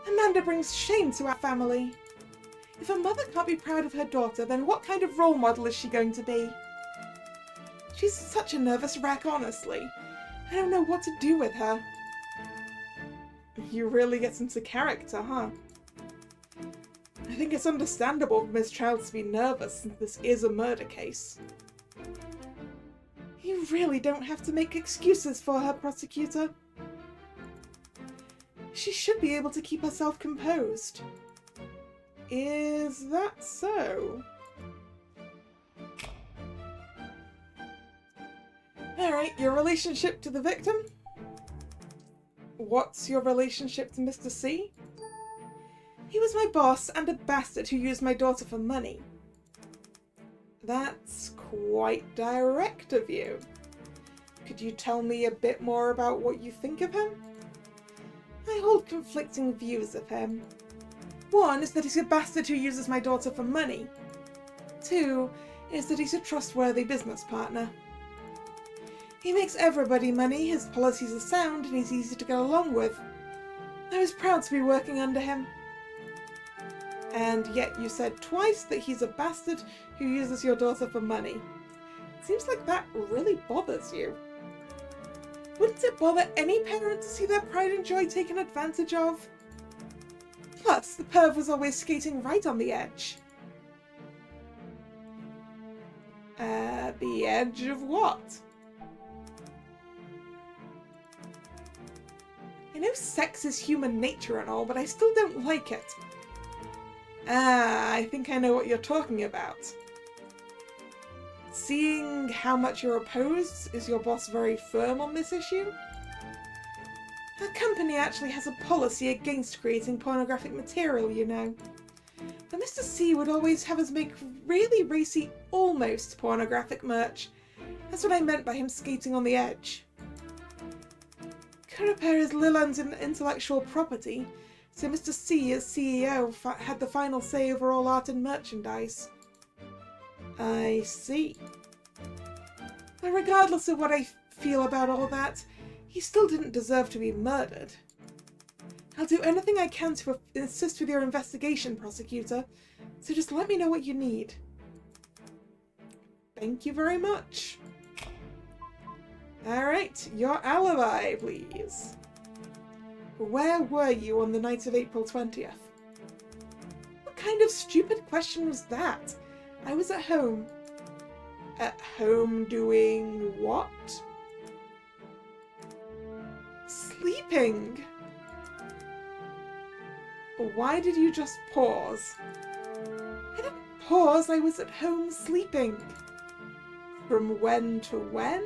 Amanda brings shame to our family. If a mother can't be proud of her daughter, then what kind of role model is she going to be? She's such a nervous wreck, honestly. I don't know what to do with her. You really get into character, huh? I think it's understandable for Miss Childs to be nervous since this is a murder case. You really don't have to make excuses for her, prosecutor. She should be able to keep herself composed. Is that so? Alright, your relationship to the victim? What's your relationship to Mr. C? He was my boss and a bastard who used my daughter for money. That's quite direct of you. Could you tell me a bit more about what you think of him? I hold conflicting views of him. One is that he's a bastard who uses my daughter for money. 2 is that he's a trustworthy business partner. He makes everybody money, his policies are sound, and he's easy to get along with. I was proud to be working under him. And yet you said twice that he's a bastard who uses your daughter for money. Seems like that really bothers you. Wouldn't it bother any parent to see their pride and joy taken advantage of? Plus, the perv was always skating right on the edge. The edge of what? I know sex is human nature and all, but I still don't like it. Ah, I think I know what you're talking about. Seeing how much you're opposed, is your boss very firm on this issue? Our company actually has a policy against creating pornographic material, you know. But Mr. C would always have us make really racy, almost pornographic merch. That's what I meant by him skating on the edge. Kurapare is Liland's intellectual property, so Mr. C, as CEO, had the final say over all art and merchandise. I see. But regardless of what I feel about all that, he still didn't deserve to be murdered. I'll do anything I can to assist with your investigation, prosecutor, so just let me know what you need. Thank you very much. Alright, your alibi, please. Where were you on the night of April 20th? What kind of stupid question was that? I was at home. At home doing what? Sleeping. Why did you just pause? I didn't pause, I was at home sleeping. From when to when?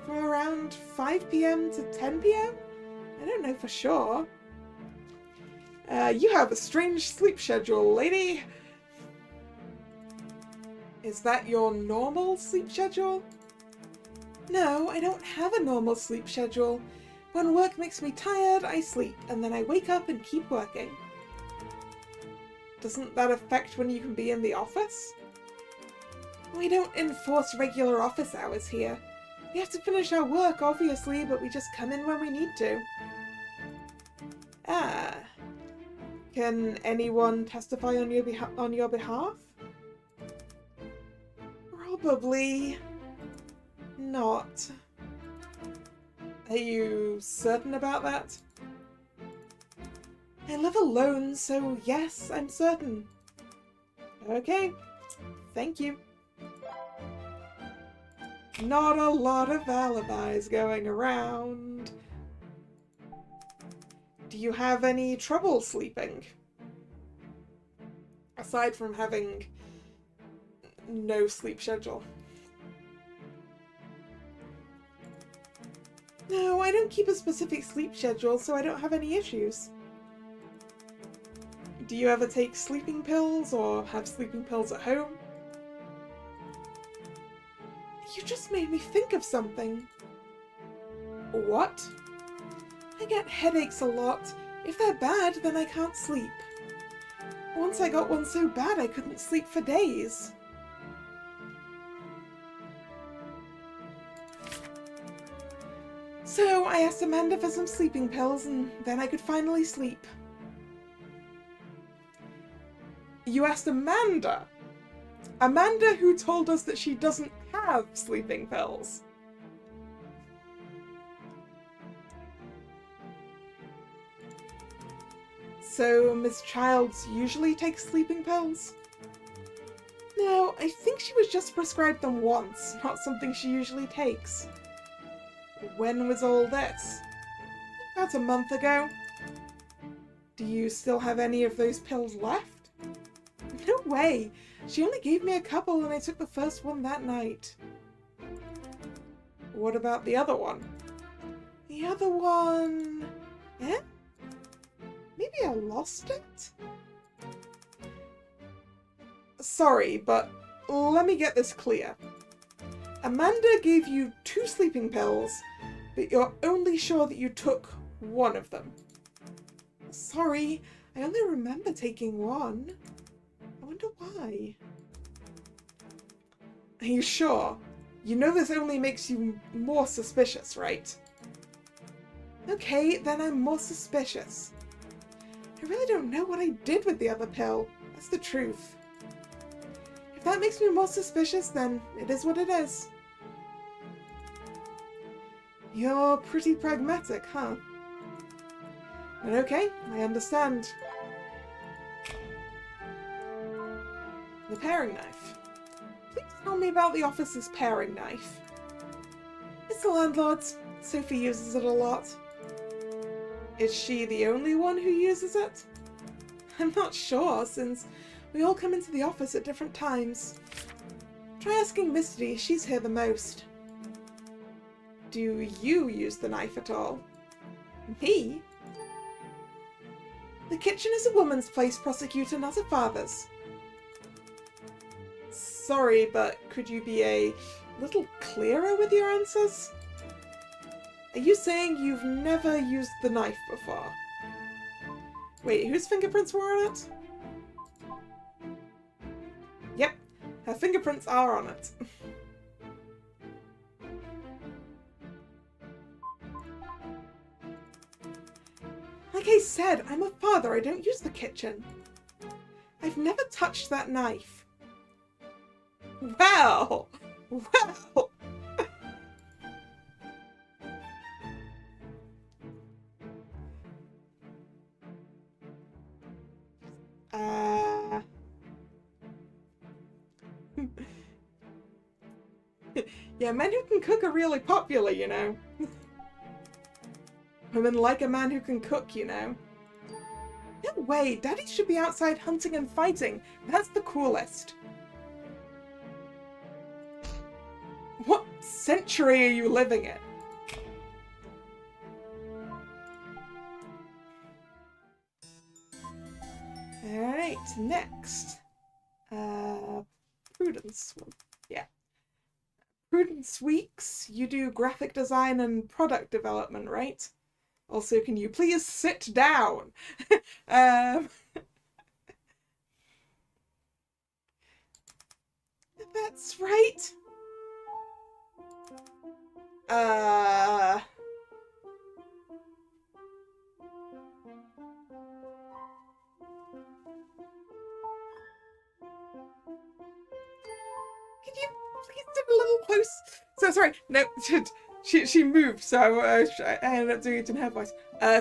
From around 5 PM to 10 PM? I don't know for sure. You have a strange sleep schedule, lady. Is that your normal sleep schedule? No, I don't have a normal sleep schedule. When work makes me tired, I sleep, and then I wake up and keep working. Doesn't that affect when you can be in the office? We don't enforce regular office hours here. We have to finish our work, obviously, but we just come in when we need to. Ah. Can anyone testify on your behalf? Probably not. Are you certain about that? I live alone, so yes, I'm certain. Okay, thank you. Not a lot of alibis going around. Do you have any trouble sleeping? Aside from having no sleep schedule. No, I don't keep a specific sleep schedule, so I don't have any issues. Do you ever take sleeping pills or have sleeping pills at home? You just made me think of something. What? I get headaches a lot. If they're bad, then I can't sleep. Once I got one so bad I couldn't sleep for days. So I asked Amanda for some sleeping pills and then I could finally sleep. You asked Amanda? Amanda who told us that she doesn't have sleeping pills. So Miss Childs usually takes sleeping pills? No, I think she was just prescribed them once, not something she usually takes. When was all this? About a month ago. Do you still have any of those pills left? No way! She only gave me a couple and I took the first one that night. What about the other one? The other one... Eh? Maybe I lost it? Sorry, but let me get this clear. Amanda gave you 2 sleeping pills, but you're only sure that you took one of them. Sorry, I only remember taking one. I wonder why. Are you sure? You know this only makes you more suspicious, right? Okay, then I'm more suspicious. I really don't know what I did with the other pill. That's the truth. If that makes me more suspicious, then it is what it is. You're pretty pragmatic, huh? But okay, I understand. The paring knife. Tell me about the office's paring knife. It's the landlord's. Sophie uses it a lot. Is she the only one who uses it? I'm not sure, since we all come into the office at different times. Try asking Misty, she's here the most. Do you use the knife at all? Me? The kitchen is a woman's place, Prosecutor, not a father's. Sorry, but could you be a little clearer with your answers? Are you saying you've never used the knife before? Wait, whose fingerprints were on it? Yep, her fingerprints are on it. Like I said, I'm a father, I don't use the kitchen. I've never touched that knife. Well. Yeah, men who can cook are really popular, you know. Women like a man who can cook, you know. No way, Daddy should be outside hunting and fighting. That's the coolest. What century are you living in? Alright, next. Prudence. Yeah. Prudence Weeks, you do graphic design and product development, right? Also, can you please sit down? That's right. Can you please sit a little close? So sorry, no, she moved, so I ended up doing it in her voice.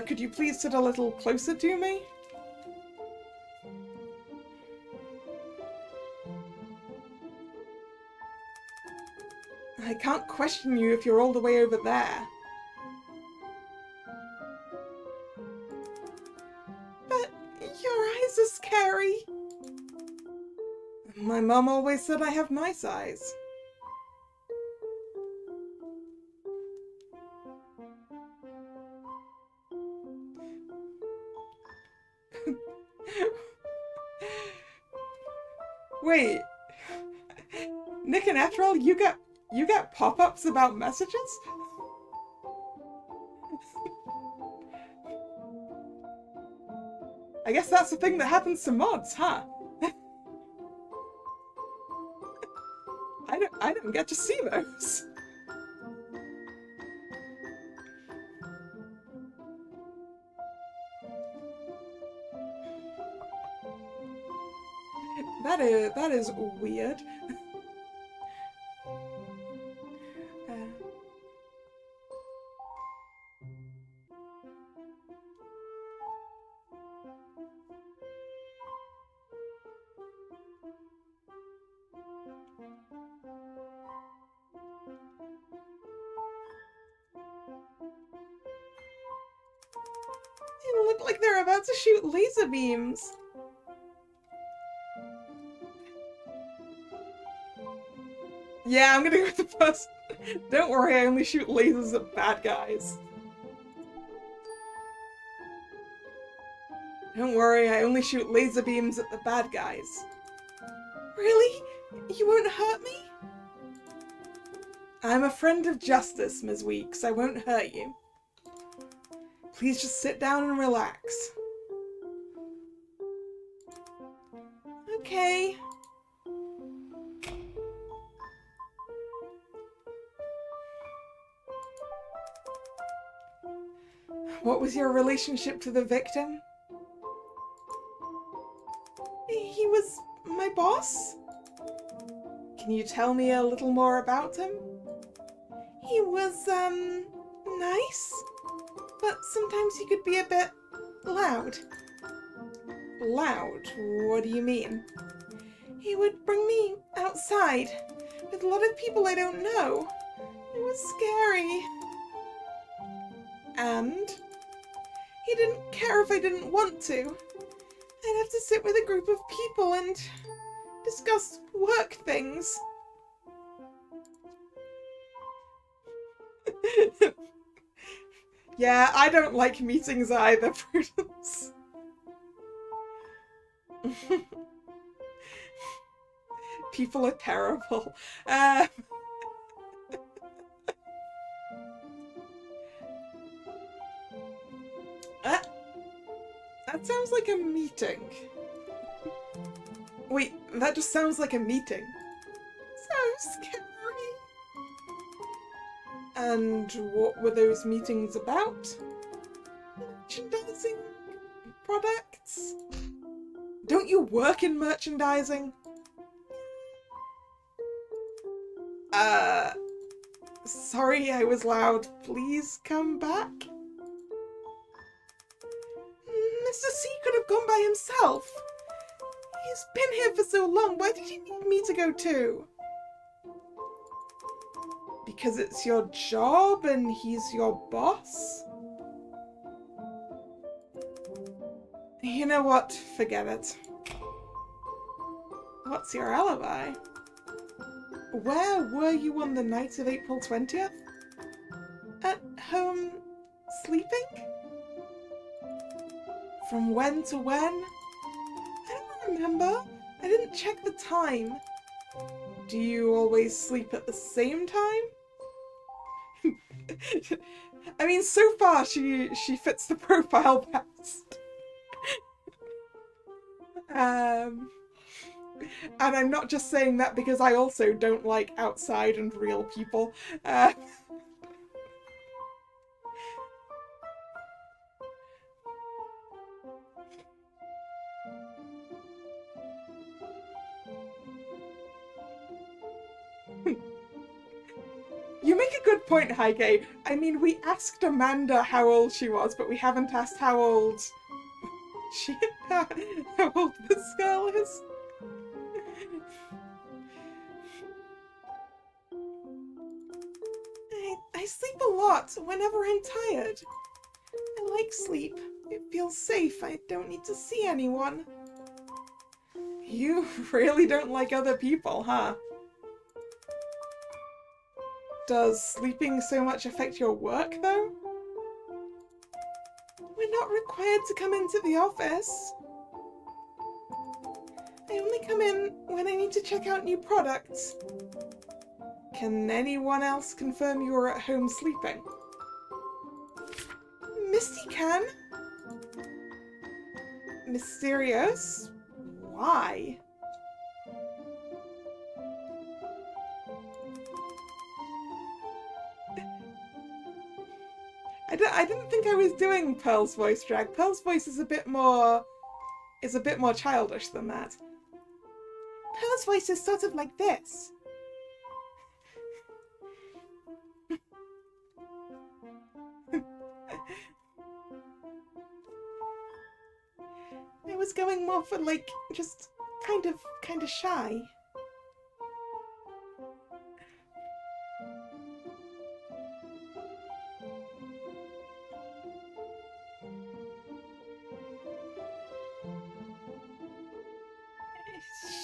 Could you please sit a little closer to me? I can't question you if you're all the way over there. But your eyes are scary. My mom always said I have nice eyes. Wait. Nick and Etrol, you get pop-ups about messages? I guess that's the thing that happens to mods, huh? I don't get to see those. That is weird. They look like they're about to shoot laser beams. Yeah, I'm gonna go with the first. Don't worry, I only shoot lasers at bad guys. Don't worry, I only shoot laser beams at the bad guys. Really? You won't hurt me? I'm a friend of justice, Ms. Weeks. I won't hurt you. Please just sit down and relax. Okay. What was your relationship to the victim? He was my boss? Can you tell me a little more about him? He was, nice, but sometimes he could be a bit loud. Loud? What do you mean? He would bring me outside with a lot of people I don't know. It was scary. And he didn't care if I didn't want to. I'd have to sit with a group of people and discuss work things. Yeah, I don't like meetings either, Prudence. People are terrible. That sounds like a meeting. Wait, that just sounds like a meeting. So scary. And what were those meetings about? Merchandising? Products? Don't you work in merchandising? Sorry I was loud. Please come back. Mr. C could have gone by himself. He's been here for so long. Why did he need me to go too? Because it's your job and he's your boss? You know what? Forget it. What's your alibi? Where were you on the night of April 20th? At home, sleeping? From when to when? I don't remember. I didn't check the time. Do you always sleep at the same time? I mean, so far she fits the profile best. And I'm not just saying that because I also don't like outside and real people. You make a good point, Heike. I mean, we asked Amanda how old she was, but we haven't asked how old how old this girl is. I sleep a lot whenever I'm tired. I like sleep. It feels safe. I don't need to see anyone. You really don't like other people, huh? Does sleeping so much affect your work, though? We're not required to come into the office. I only come in when I need to check out new products. Can anyone else confirm you are at home sleeping? Misty can. Mysterious? Why? I didn't think I was doing Pearl's voice drag. Pearl's voice is a bit more childish than that. Pearl's voice is sort of like this. I was going more for like just kind of shy.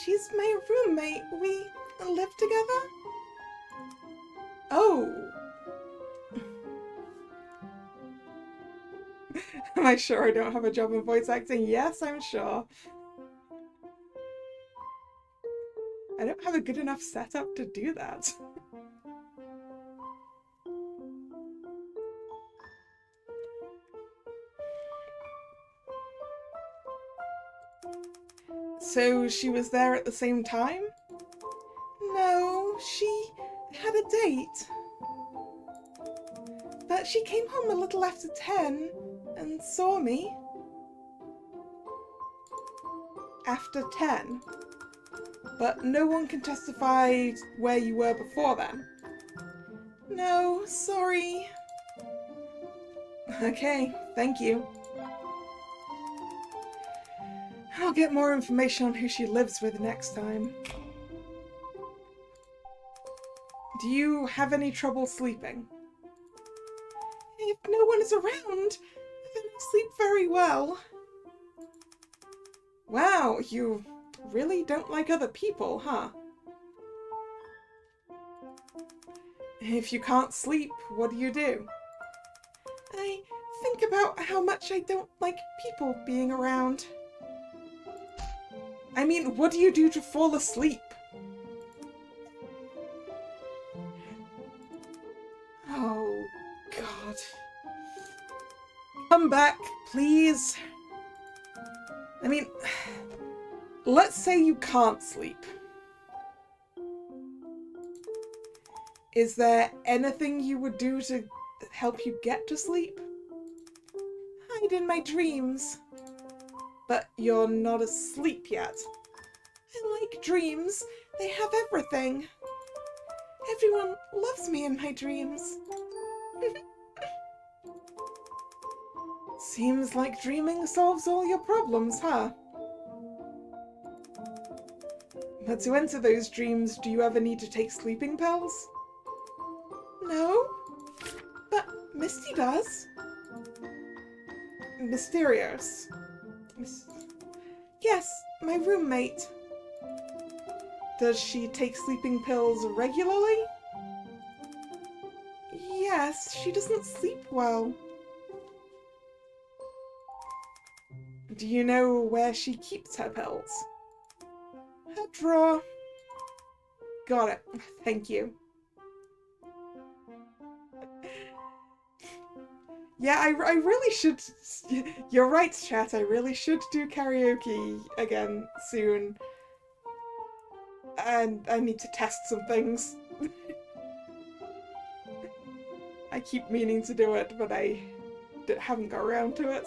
She's my roommate. We live together? Oh. Am I sure I don't have a job in voice acting? Yes, I'm sure. I don't have a good enough setup to do that. So she was there at the same time? No, she had a date. But she came home a little after 10 and saw me. After 10? But no one can testify where you were before then? No, sorry. Okay, thank you. I'll get more information on who she lives with next time. Do you have any trouble sleeping? If no one is around, then I sleep very well. Wow, you really don't like other people, huh? If you can't sleep, what do? I think about how much I don't like people being around. I mean, what do you do to fall asleep? Oh, God. Come back, please. I mean, let's say you can't sleep. Is there anything you would do to help you get to sleep? Hide in my dreams. But you're not asleep yet. I like dreams. They have everything. Everyone loves me in my dreams. Seems like dreaming solves all your problems, huh? But to enter those dreams, do you ever need to take sleeping pills? No, but Misty does. Mysterious. Yes, my roommate. Does she take sleeping pills regularly? Yes, she doesn't sleep well. Do you know where she keeps her pills? Her drawer. Got it. Thank you. Yeah, I really should... You're right, chat. I really should do karaoke again soon. And I need to test some things. I keep meaning to do it, but I haven't got around to it.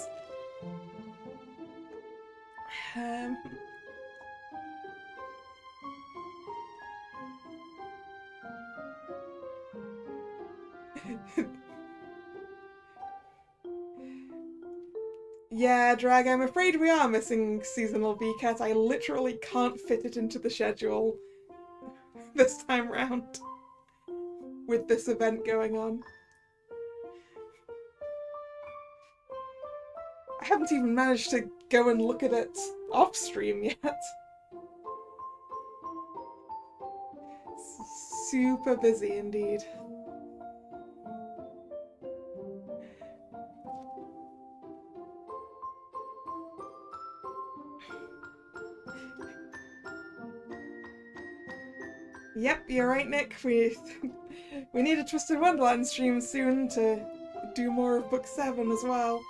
Yeah, Drag, I'm afraid we are missing seasonal VCAT. I literally can't fit it into the schedule this time round with this event going on. I haven't even managed to go and look at it off stream yet. Super busy indeed. Yep, you're right, Nick. We need a Twisted Wonderland stream soon to do more of Book 7 as well.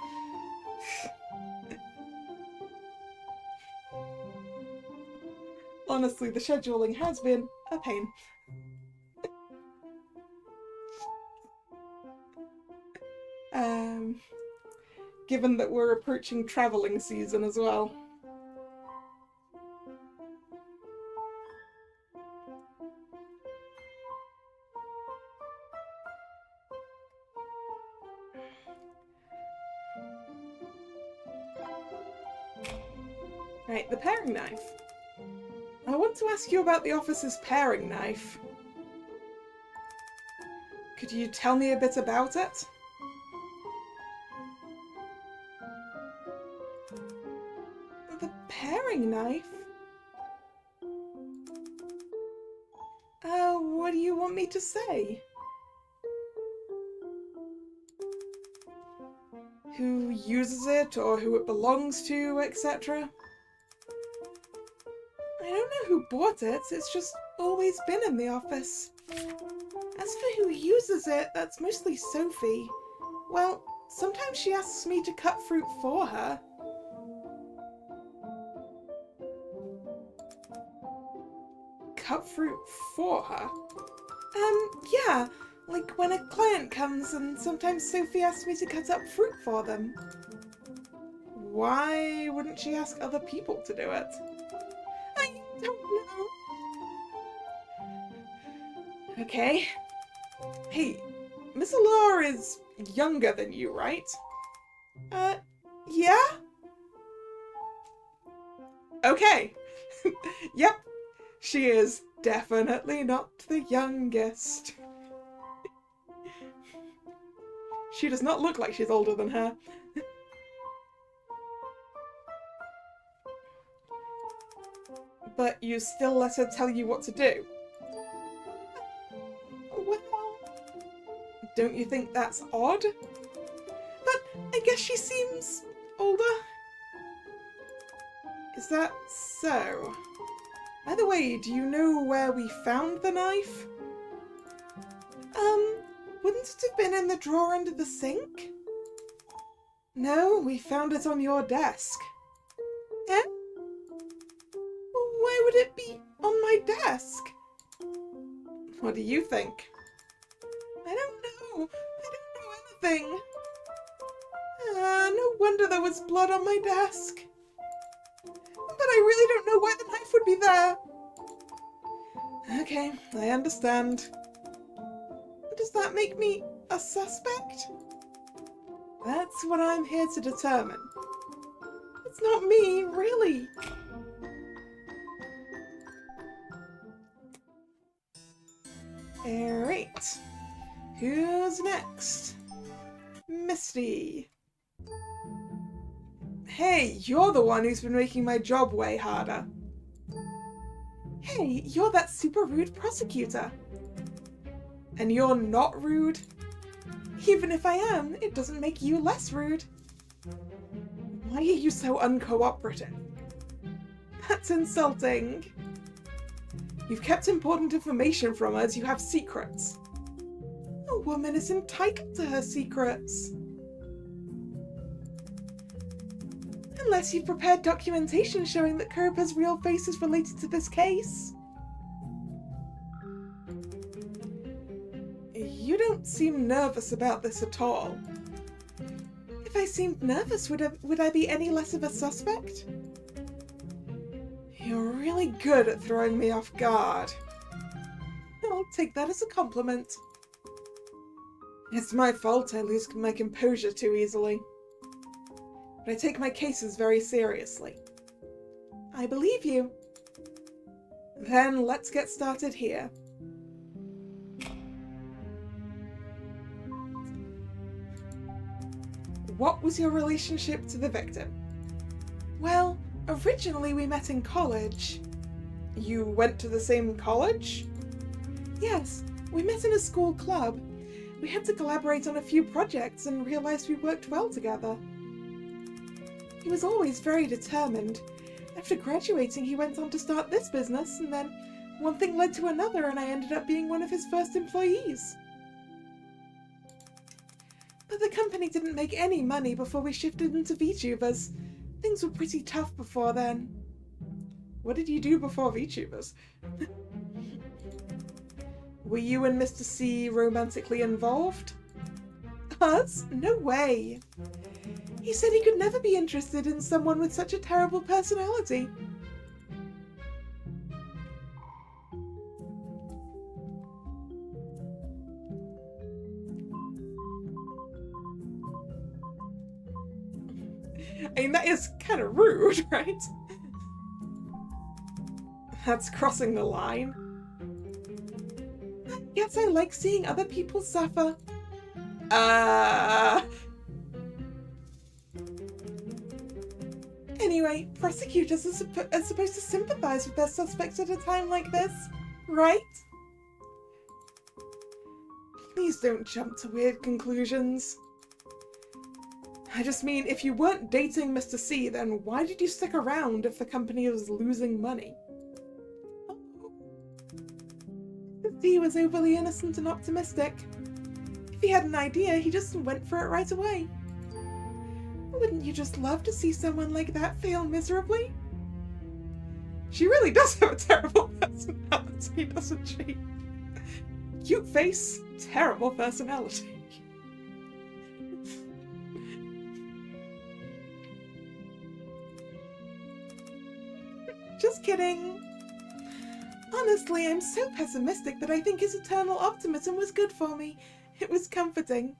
Honestly, the scheduling has been a pain. Given that we're approaching traveling season as well. Right, the paring knife. I want to ask you about the officer's paring knife. Could you tell me a bit about it? The paring knife? What do you want me to say? Who uses it, or who it belongs to, etc.? I don't know who bought it, it's just always been in the office. As for who uses it, that's mostly Sophie. Well, sometimes she asks me to cut fruit for her. Cut fruit for her? Yeah, like when a client comes and sometimes Sophie asks me to cut up fruit for them. Why wouldn't she ask other people to do it? I don't know. Okay. Hey, Miss Allure is younger than you, right? Yeah? Okay. Yep. She is definitely not the youngest. She does not look like she's older than her. But you still let her tell you what to do? Well, don't you think that's odd? But I guess she seems older. Is that so? By the way, do you know where we found the knife? Wouldn't it have been in the drawer under the sink? No, we found it on your desk. Eh? Why would it be on my desk? What do you think? I don't know. I don't know anything. No wonder there was blood on my desk. But I really don't know why the knife would be there. Okay, I understand. Does that make me a suspect? That's what I'm here to determine. It's not me, really. Alright. Who's next? Misty. Hey, you're the one who's been making my job way harder. Hey, you're that super rude prosecutor. And you're not rude? Even if I am, it doesn't make you less rude. Why are you so uncooperative? That's insulting. You've kept important information from us, you have secrets. A woman is entitled to her secrets. Unless you've prepared documentation showing that Kurupa's real face is related to this case. You don't seem nervous about this at all. If I seemed nervous, would I be any less of a suspect? You're really good at throwing me off guard. I'll take that as a compliment. It's my fault I lose my composure too easily. But I take my cases very seriously. I believe you. Then let's get started here. What was your relationship to the victim? Well, originally we met in college. You went to the same college? Yes, we met in a school club. We had to collaborate on a few projects and realized we worked well together. He was always very determined. After graduating, he went on to start this business, and then one thing led to another, and I ended up being one of his first employees. But the company didn't make any money before we shifted into VTubers. Things were pretty tough before then. What did you do before VTubers? Were you and Mr. C romantically involved? Us? No way. He said he could never be interested in someone with such a terrible personality. I mean, that is kind of rude, right? That's crossing the line. I guess I like seeing other people suffer. Anyway, prosecutors are supposed to sympathize with their suspects at a time like this, right? Please don't jump to weird conclusions. I just mean, if you weren't dating Mr. C, then why did you stick around if the company was losing money? Oh. Mr. C was overly innocent and optimistic. If he had an idea, he just went for it right away. Wouldn't you just love to see someone like that fail miserably? She really does have a terrible personality, doesn't she? Cute face, terrible personality. Just kidding. Honestly, I'm so pessimistic that I think his eternal optimism was good for me. It was comforting.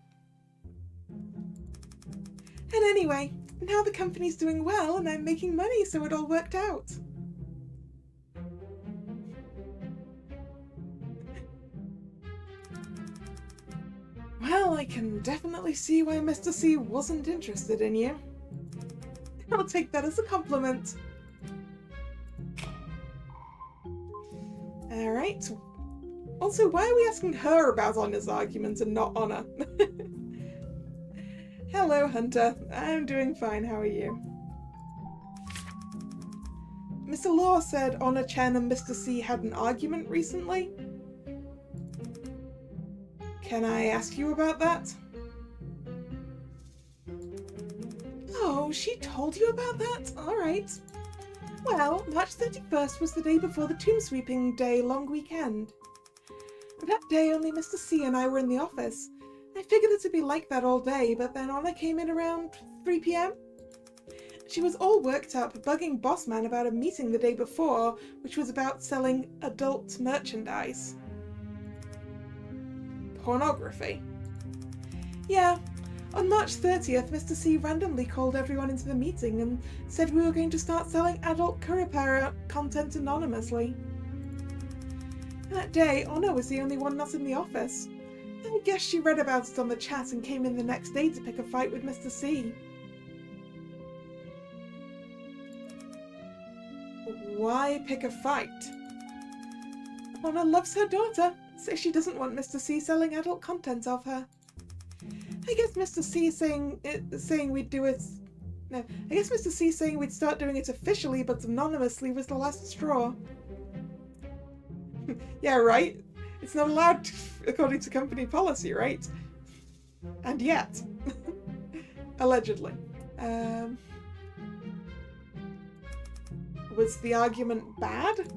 And anyway, now the company's doing well and I'm making money, so it all worked out. I can definitely see why Mr. C wasn't interested in you. I'll take that as a compliment. Alright. Also, why are we asking her about Honor's arguments and not Honor? Hello, Hunter. I'm doing fine. How are you? Mr. Law said Honor Chen and Mr. C had an argument recently. Can I ask you about that? Oh, she told you about that? Alright. Well, March 31st was the day before the Tomb Sweeping Day long weekend. That day, only Mr. C and I were in the office. I figured it to be like that all day, but then Honor came in around 3 p.m. She was all worked up, bugging Bossman about a meeting the day before, which was about selling adult merchandise. Pornography. Yeah. On March 30th, Mr. C randomly called everyone into the meeting and said we were going to start selling adult Kurapara content anonymously. That day, Honor was the only one not in the office. I guess she read about it on the chat and came in the next day to pick a fight with Mr. C. Why pick a fight? Honor loves her daughter, so she doesn't want Mr. C selling adult content of her. I guess Mr. C saying we'd do it... No, I guess Mr. C saying we'd start doing it officially but anonymously was the last straw. Yeah, right? It's not allowed according to company policy, right? And yet. Allegedly. Was the argument bad?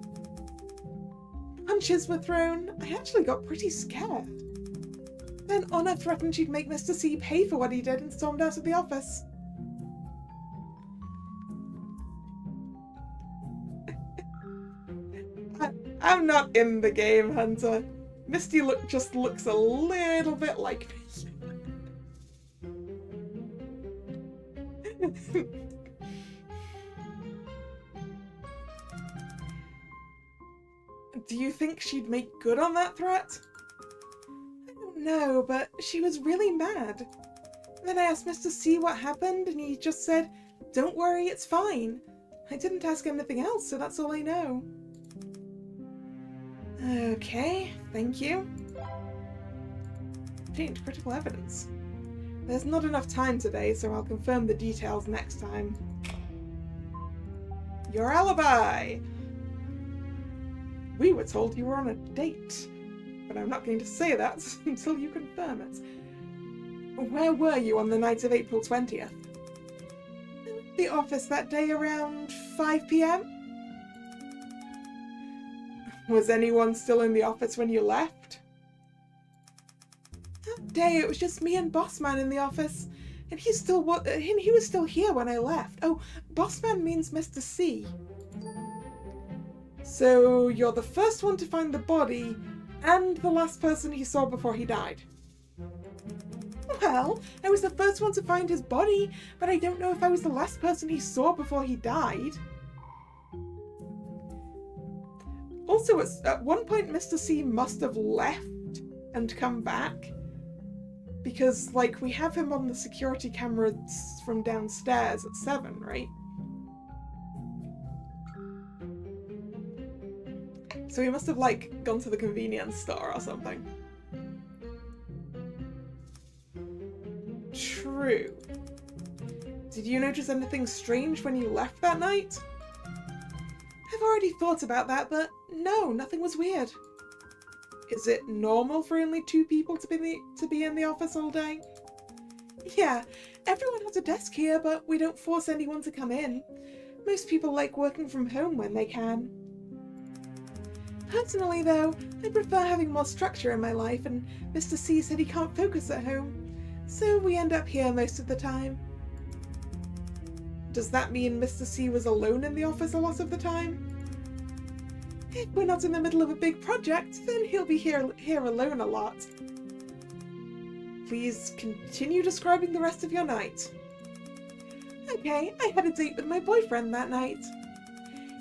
Punches were thrown. I actually got pretty scared. Then Honor threatened she'd make Mr. C pay for what he did and stormed out of the office. I'm not in the game, Hunter. Misty just looks a little bit like me. Do you think she'd make good on that threat? I don't know, but she was really mad. Then I asked Mr. C what happened, and he just said, "Don't worry, it's fine." I didn't ask anything else, so that's all I know. Okay, thank you. Obtained critical evidence. There's not enough time today, so I'll confirm the details next time. Your alibi! We were told you were on a date, but I'm not going to say that until you confirm it. Where were you on the night of April 20th? The office that day around 5 p.m? Was anyone still in the office when you left? That day it was just me and Bossman in the office, and he was still here when I left. Oh, Bossman means Mr. C. So you're the first one to find the body, and the last person he saw before he died. Well, I was the first one to find his body, but I don't know if I was the last person he saw before he died. Also, at one point Mr. C must have left and come back, because, like, we have him on the security cameras from downstairs at 7, right? So he must have, like, gone to the convenience store or something. True. Did you notice anything strange when you left that night? I've already thought about that, but no, nothing was weird. Is it normal for only 2 people to be in the office all day? Yeah, everyone has a desk here, but we don't force anyone to come in. Most people like working from home when they can. Personally, though, I prefer having more structure in my life, and Mr. C said he can't focus at home, so we end up here most of the time. Does that mean Mr. C was alone in the office a lot of the time? If we're not in the middle of a big project, then he'll be here alone a lot. Please continue describing the rest of your night. Okay, I had a date with my boyfriend that night.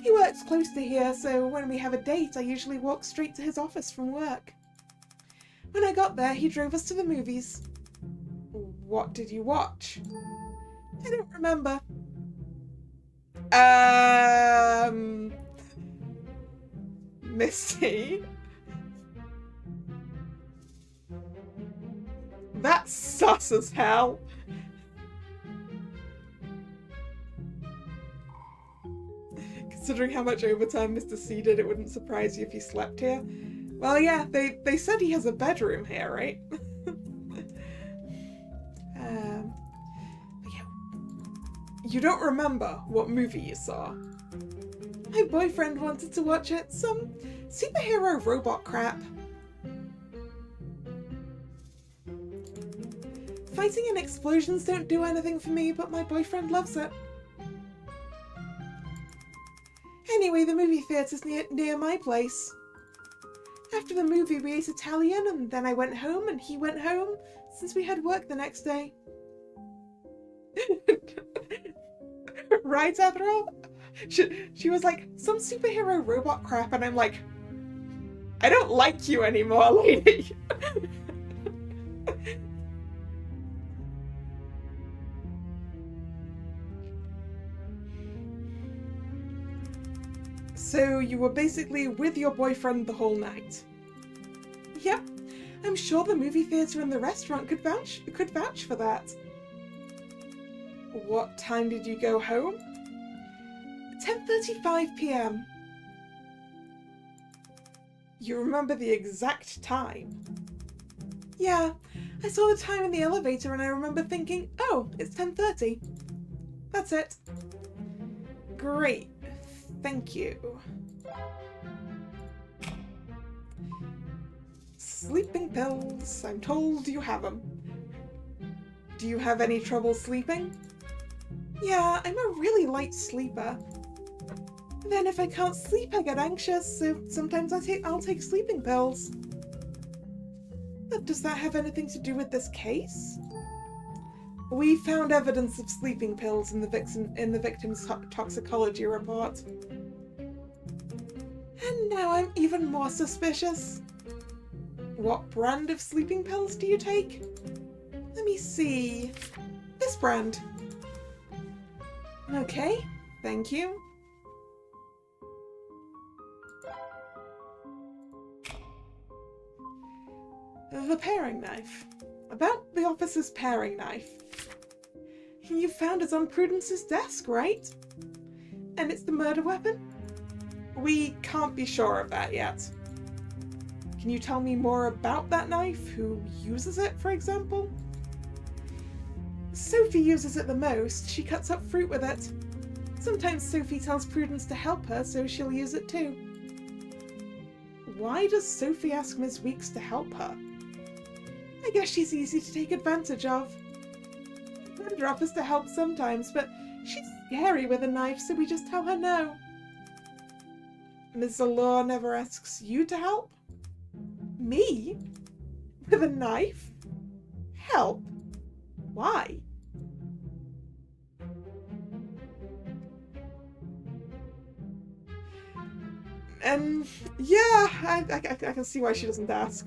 He works close to here, so when we have a date, I usually walk straight to his office from work. When I got there, he drove us to the movies. What did you watch? I don't remember. Misty? That's sus as hell. Considering how much overtime Mr. C did, it wouldn't surprise you if he slept here. Well, yeah, they said he has a bedroom here, right? You don't remember what movie you saw? My boyfriend wanted to watch it. Some superhero robot crap. Fighting and explosions don't do anything for me, but my boyfriend loves it. Anyway, the movie theatre's near my place. After the movie, we ate Italian, and then I went home, and he went home, since we had work the next day. Right, after all? She was like, some superhero robot crap, and I'm like, I don't like you anymore, lady. So you were basically with your boyfriend the whole night? Yep. I'm sure the movie theatre and the restaurant could vouch for that. What time did you go home? 10:35 p.m. You remember the exact time? Yeah, I saw the time in the elevator and I remember thinking, oh, it's 10:30. That's it. Great. Thank you. Sleeping pills. I'm told you have them. Do you have any trouble sleeping? Yeah, I'm a really light sleeper. Then if I can't sleep, I get anxious, so sometimes I'll take sleeping pills. But does that have anything to do with this case? We found evidence of sleeping pills in the victim's toxicology report. And now I'm even more suspicious. What brand of sleeping pills do you take? Let me see. This brand. Okay, thank you. The paring knife. About the officer's paring knife. You found it on Prudence's desk, right? And it's the murder weapon? We can't be sure of that yet. Can you tell me more about that knife? Who uses it, for example? Sophie uses it the most. She cuts up fruit with it. Sometimes Sophie tells Prudence to help her, so she'll use it too. Why does Sophie ask Miss Weeks to help her? I guess she's easy to take advantage of. Murder offers to help sometimes, but she's scary with a knife, so we just tell her no. Ms. Allure never asks you to help? Me? With a knife? Help? Why? And yeah, I can see why she doesn't ask.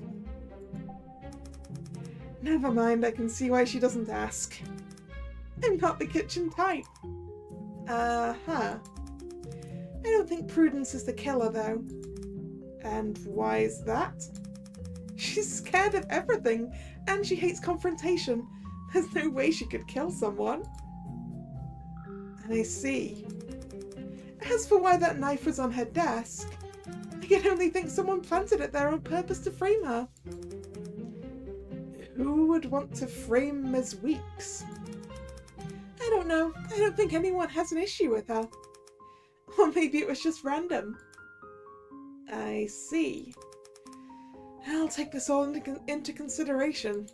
Never mind, I can see why she doesn't ask. I'm not the kitchen type. Uh-huh. I don't think Prudence is the killer, though. And why is that? She's scared of everything, and she hates confrontation. There's no way she could kill someone. I see. As for why that knife was on her desk, I can only think someone planted it there on purpose to frame her. Who would want to frame Ms. Weeks? I don't know. I don't think anyone has an issue with her. Or maybe it was just random. I see. I'll take this all into consideration.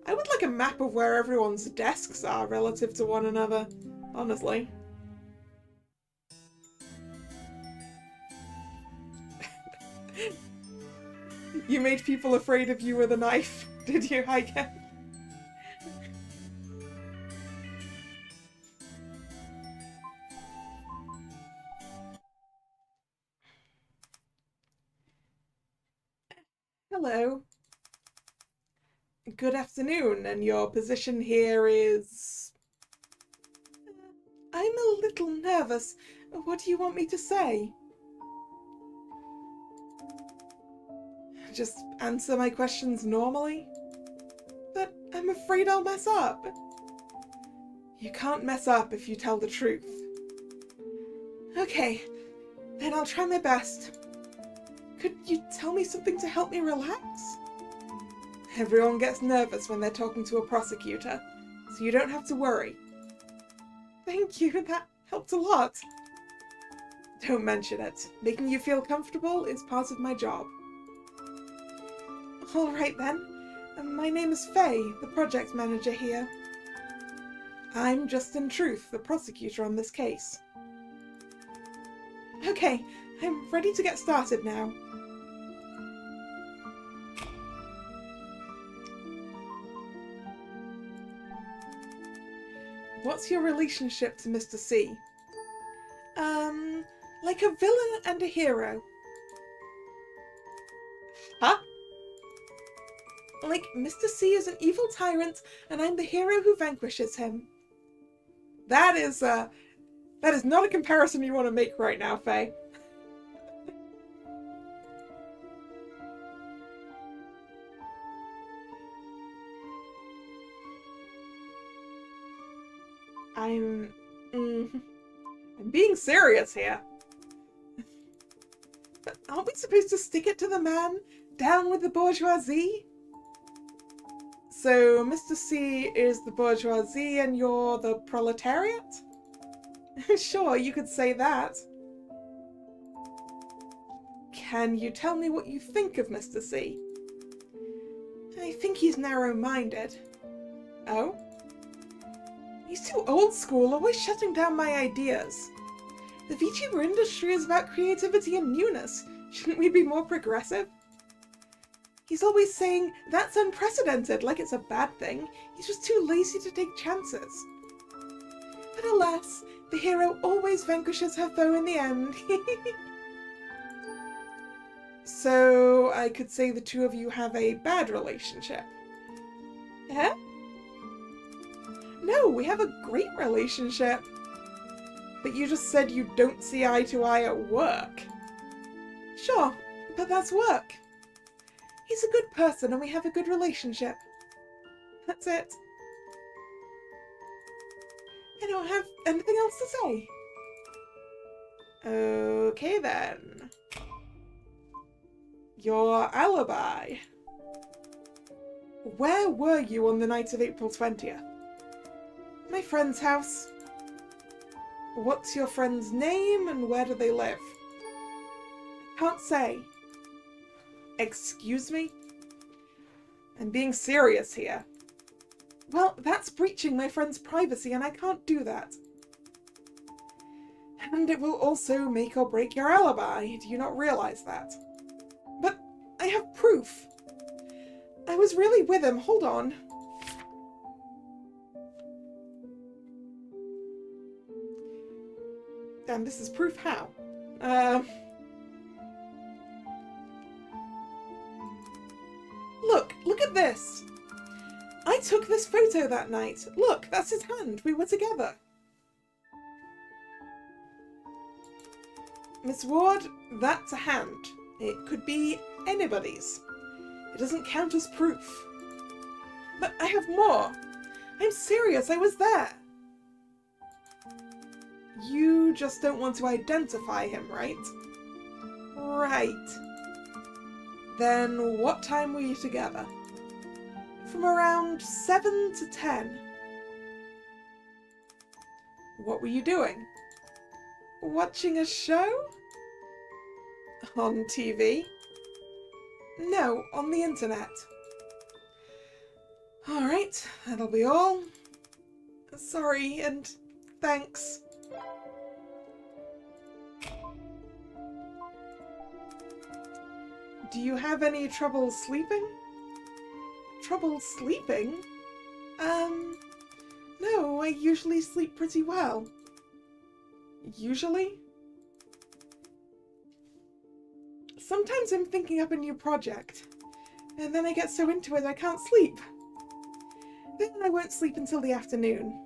I would like a map of where everyone's desks are relative to one another, honestly. You made people afraid of you with a knife, did you, Heike? Hello. Good afternoon, and your position here is... I'm a little nervous. What do you want me to say? Just answer my questions normally? But I'm afraid I'll mess up. You can't mess up if you tell the truth. Okay, then I'll try my best. Could you tell me something to help me relax? Everyone gets nervous when they're talking to a prosecutor, so you don't have to worry. Thank you, that helped a lot. Don't mention it. Making you feel comfortable is part of my job. Alright then. My name is Faye, the project manager here. I'm just in truth the prosecutor on this case. Okay, I'm ready to get started now. What's your relationship to Mr. C? Like a villain and a hero. Huh? Like, Mr. C is an evil tyrant, and I'm the hero who vanquishes him. That is not a comparison you want to make right now, Faye. I'm being serious here. But aren't we supposed to stick it to the man? Down with the bourgeoisie? So Mr. C is the bourgeoisie and you're the proletariat? Sure, you could say that. Can you tell me what you think of Mr. C? I think he's narrow-minded. Oh? He's too old school, always shutting down my ideas. The Vtuber industry is about creativity and newness. Shouldn't we be more progressive? He's always saying, that's unprecedented, like it's a bad thing. He's just too lazy to take chances. But alas, the hero always vanquishes her foe in the end. So, I could say the two of you have a bad relationship. Eh? No, we have a great relationship. But you just said you don't see eye to eye at work. Sure, but that's work. He's a good person and we have a good relationship. That's it. I don't have anything else to say. Okay then. Your alibi. Where were you on the night of April 20th? My friend's house. What's your friend's name and where do they live? Can't say. Excuse me? I'm being serious here. Well, that's breaching my friend's privacy and I can't do that. And it will also make or break your alibi. Do you not realize that? But I have proof. I was really with him. Hold on. And this is proof how? Look at this! I took this photo that night. Look, that's his hand. We were together. Miss Ward, that's a hand. It could be anybody's. It doesn't count as proof. But I have more. I'm serious, I was there. You just don't want to identify him, right? Right. Then what time were you together? From around 7 to 10. What were you doing? Watching a show? On TV? No, on the internet. Alright, that'll be all. Sorry, and thanks. Do you have any trouble sleeping? Trouble sleeping? No, I usually sleep pretty well. Usually? Sometimes I'm thinking up a new project, and then I get so into it I can't sleep. Then I won't sleep until the afternoon.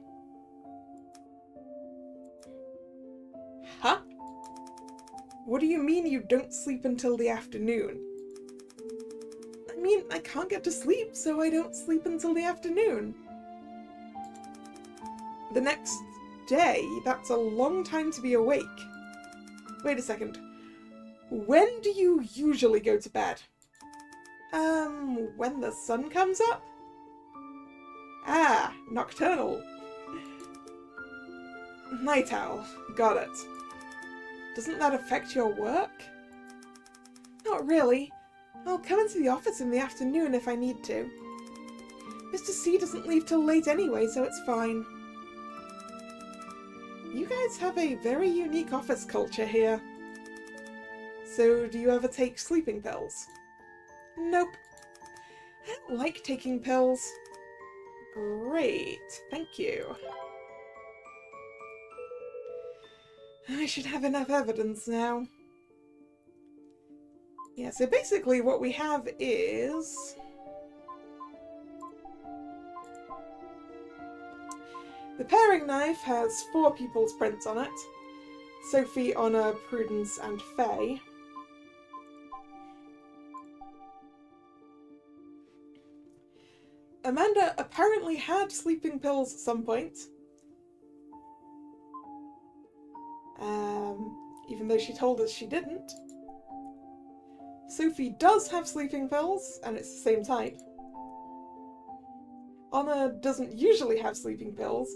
Huh? What do you mean you don't sleep until the afternoon? I mean, I can't get to sleep, so I don't sleep until the afternoon. The next day? That's a long time to be awake. Wait a second. When do you usually go to bed? When the sun comes up? Ah, nocturnal. Night owl. Got it. Doesn't that affect your work? Not really. I'll come into the office in the afternoon if I need to. Mr. C doesn't leave till late anyway, so it's fine. You guys have a very unique office culture here. So, do you ever take sleeping pills? Nope. I don't like taking pills. Great, thank you. I should have enough evidence now. Yeah, so basically what we have is... the paring knife has 4 people's prints on it. Sophie, Honor, Prudence, and Faye. Amanda apparently had sleeping pills at some point. Even though she told us she didn't. Sophie does have sleeping pills, and it's the same type. Honor doesn't usually have sleeping pills,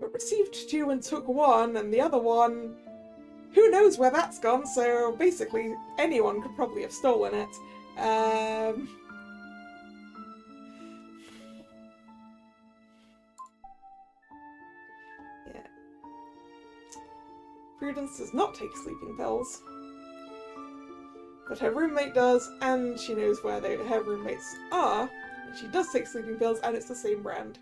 but received 2 and took 1, and the other one... who knows where that's gone, so basically anyone could probably have stolen it. Yeah. Prudence does not take sleeping pills. But her roommate does, and she knows where her roommates are. And she does take sleeping pills, and it's the same brand.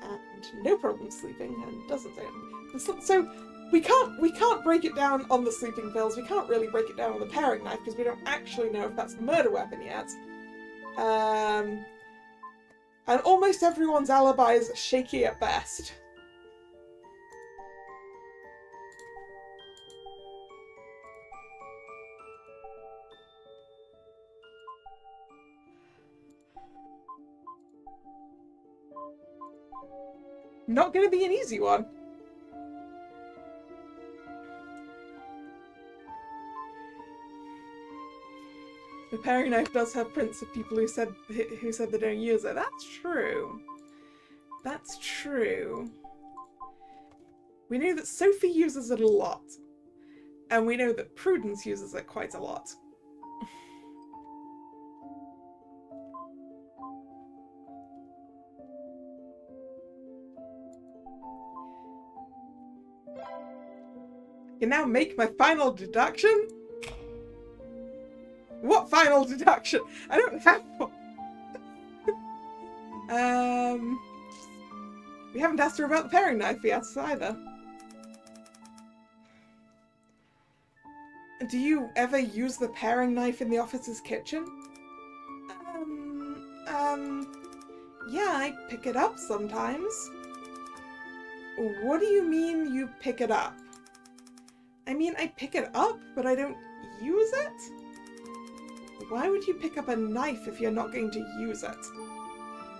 And no problem sleeping, and doesn't take them. So we can't break it down on the sleeping pills. We can't really break it down on the paring knife because we don't actually know if that's a murder weapon yet. And almost everyone's alibi is shaky at best. Not going to be an easy one. The paring knife does have prints of people who said they don't use it. That's true. That's true. We know that Sophie uses it a lot. And we know that Prudence uses it quite a lot. You now make my final deduction? What final deduction? I don't have one. We haven't asked her about the paring knife yet either. Do you ever use the paring knife in the office's kitchen? Yeah, I pick it up sometimes. What do you mean you pick it up? I mean, I pick it up, but I don't use it? Why would you pick up a knife if you're not going to use it?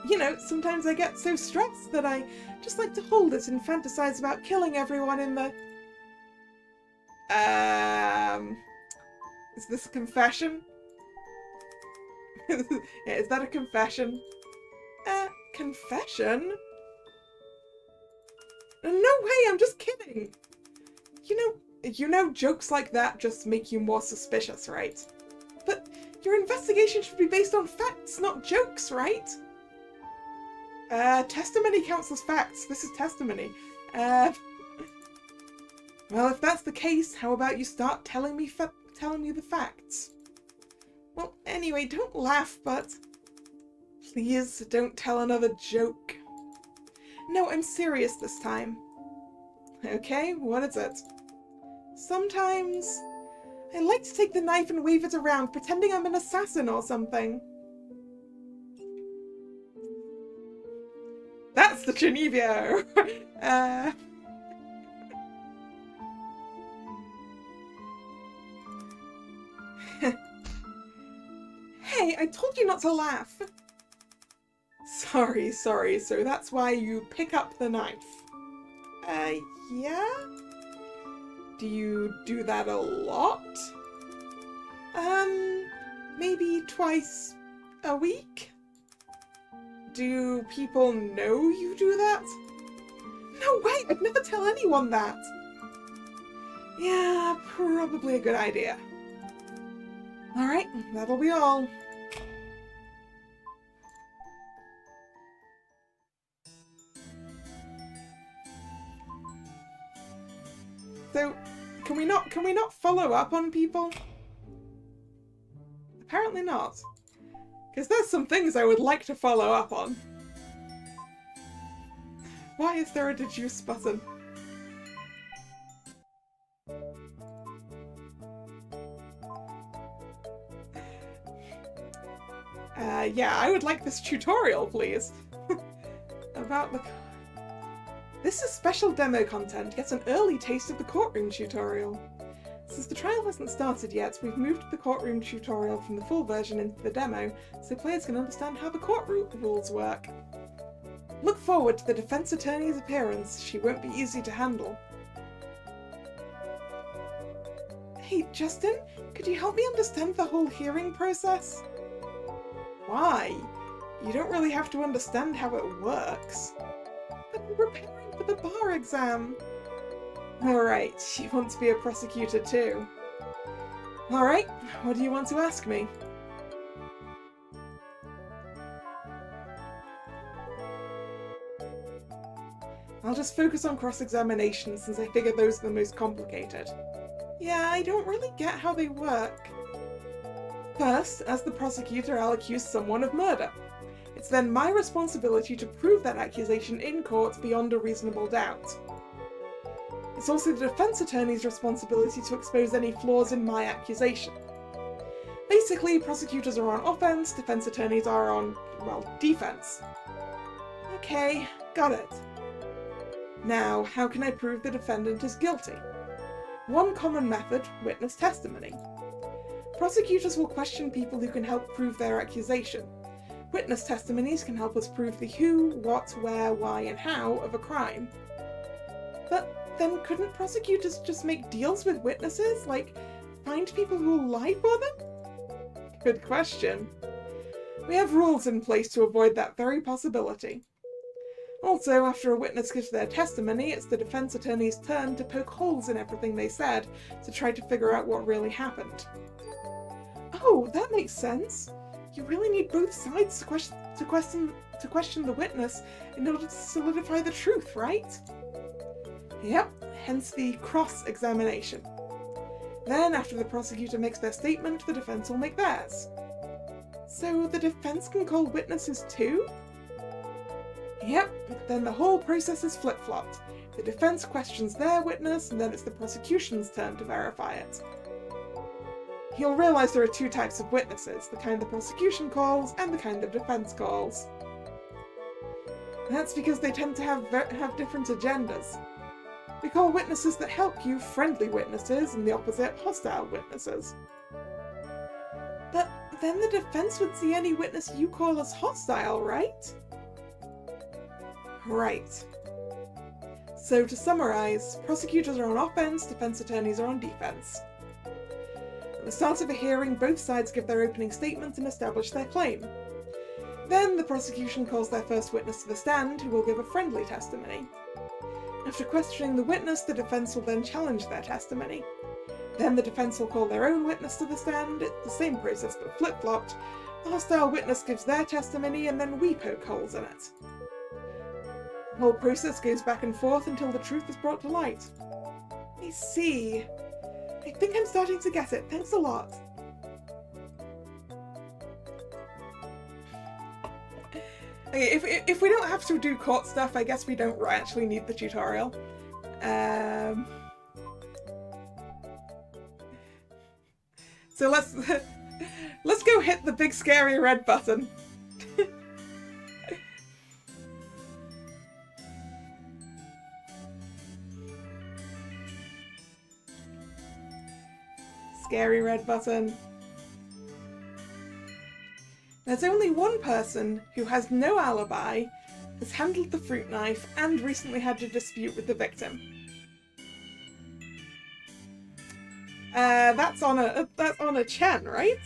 You know, sometimes I get so stressed that I just like to hold it and fantasize about killing everyone in the... Is this a confession? Yeah, is that a confession? Confession? No way, I'm just kidding! You know jokes like that just make you more suspicious, right? But your investigation should be based on facts, not jokes, right? Testimony counts as facts. This is testimony. Well, if that's the case, how about you start telling me the facts? Well, anyway, don't laugh, but please don't tell another joke. No, I'm serious this time. Okay, what is it? Sometimes I like to take the knife and wave it around, pretending I'm an assassin or something. Master Chinevio! Hey, I told you not to laugh! Sorry, so that's why you pick up the knife. Yeah? Do you do that a lot? Maybe twice a week? Do people know you do that? No way! I'd never tell anyone that! Yeah, probably a good idea. Alright, that'll be all. So, can we not follow up on people? Apparently not. Because there's some things I would like to follow up on. Why is there a deduce button? Yeah, I would like this tutorial, please. About the... This is special demo content. Get an early taste of the courtroom tutorial. Since the trial hasn't started yet, we've moved the courtroom tutorial from the full version into the demo, so players can understand how the court rules work. Look forward to the defense attorney's appearance. She won't be easy to handle. Hey, Justin, could you help me understand the whole hearing process? Why? You don't really have to understand how it works. But I'm preparing for the bar exam. Alright, you want to be a prosecutor too. Alright, what do you want to ask me? I'll just focus on cross-examination since I figure those are the most complicated. Yeah, I don't really get how they work. First, as the prosecutor, I'll accuse someone of murder. It's then my responsibility to prove that accusation in court beyond a reasonable doubt. It's also the defense attorney's responsibility to expose any flaws in my accusation. Basically, prosecutors are on offense, defense attorneys are on, well, defense. Okay, got it. Now, how can I prove the defendant is guilty? One common method, witness testimony. Prosecutors will question people who can help prove their accusation. Witness testimonies can help us prove the who, what, where, why, and how of a crime. But then couldn't prosecutors just make deals with witnesses? Like, find people who will lie for them? Good question. We have rules in place to avoid that very possibility. Also, after a witness gives their testimony, it's the defense attorney's turn to poke holes in everything they said to try to figure out what really happened. Oh, that makes sense. You really need both sides to question the witness in order to solidify the truth, right? Yep, hence the cross-examination. Then, after the prosecutor makes their statement, the defense will make theirs. So the defense can call witnesses too? Yep, then the whole process is flip-flopped. The defense questions their witness, and then it's the prosecution's turn to verify it. You'll realise there are two types of witnesses, the kind the prosecution calls and the kind the defense calls. That's because they tend to have different agendas. We call witnesses that help you friendly witnesses, and the opposite hostile witnesses. But then the defense would see any witness you call as hostile, right? Right. So to summarise, prosecutors are on offence, defence attorneys are on defence. At the start of a hearing, both sides give their opening statement and establish their claim. Then the prosecution calls their first witness to the stand, who will give a friendly testimony. After questioning the witness, the defence will then challenge their testimony. Then the defence will call their own witness to the stand. It's the same process but flip-flopped. The hostile witness gives their testimony and then we poke holes in it. The whole process goes back and forth until the truth is brought to light. I see. I think I'm starting to get it. Thanks a lot. Okay, if we don't have to do court stuff, I guess we don't actually need the tutorial. So let's go hit the big scary red button. scary red button. There's only one person who has no alibi, has handled the fruit knife, and recently had a dispute with the victim. That's Honor Chen, right?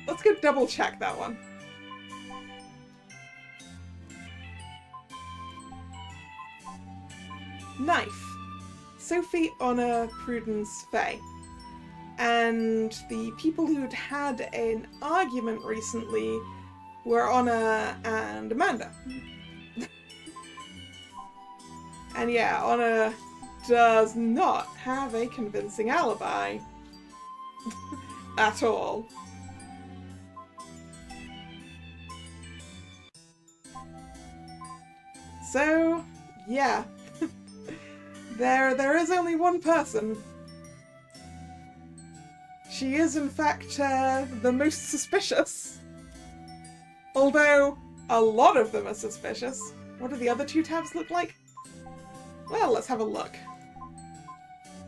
Let's go double check that one. Knife. Sophie, Honor, Prudence, Faye. And the people who'd had an argument recently were Honor and Amanda. And yeah, Honor does not have a convincing alibi. At all. So, yeah. There is only one person. She is, in fact, the most suspicious. Although, a lot of them are suspicious. What do the other two tabs look like? Well, let's have a look.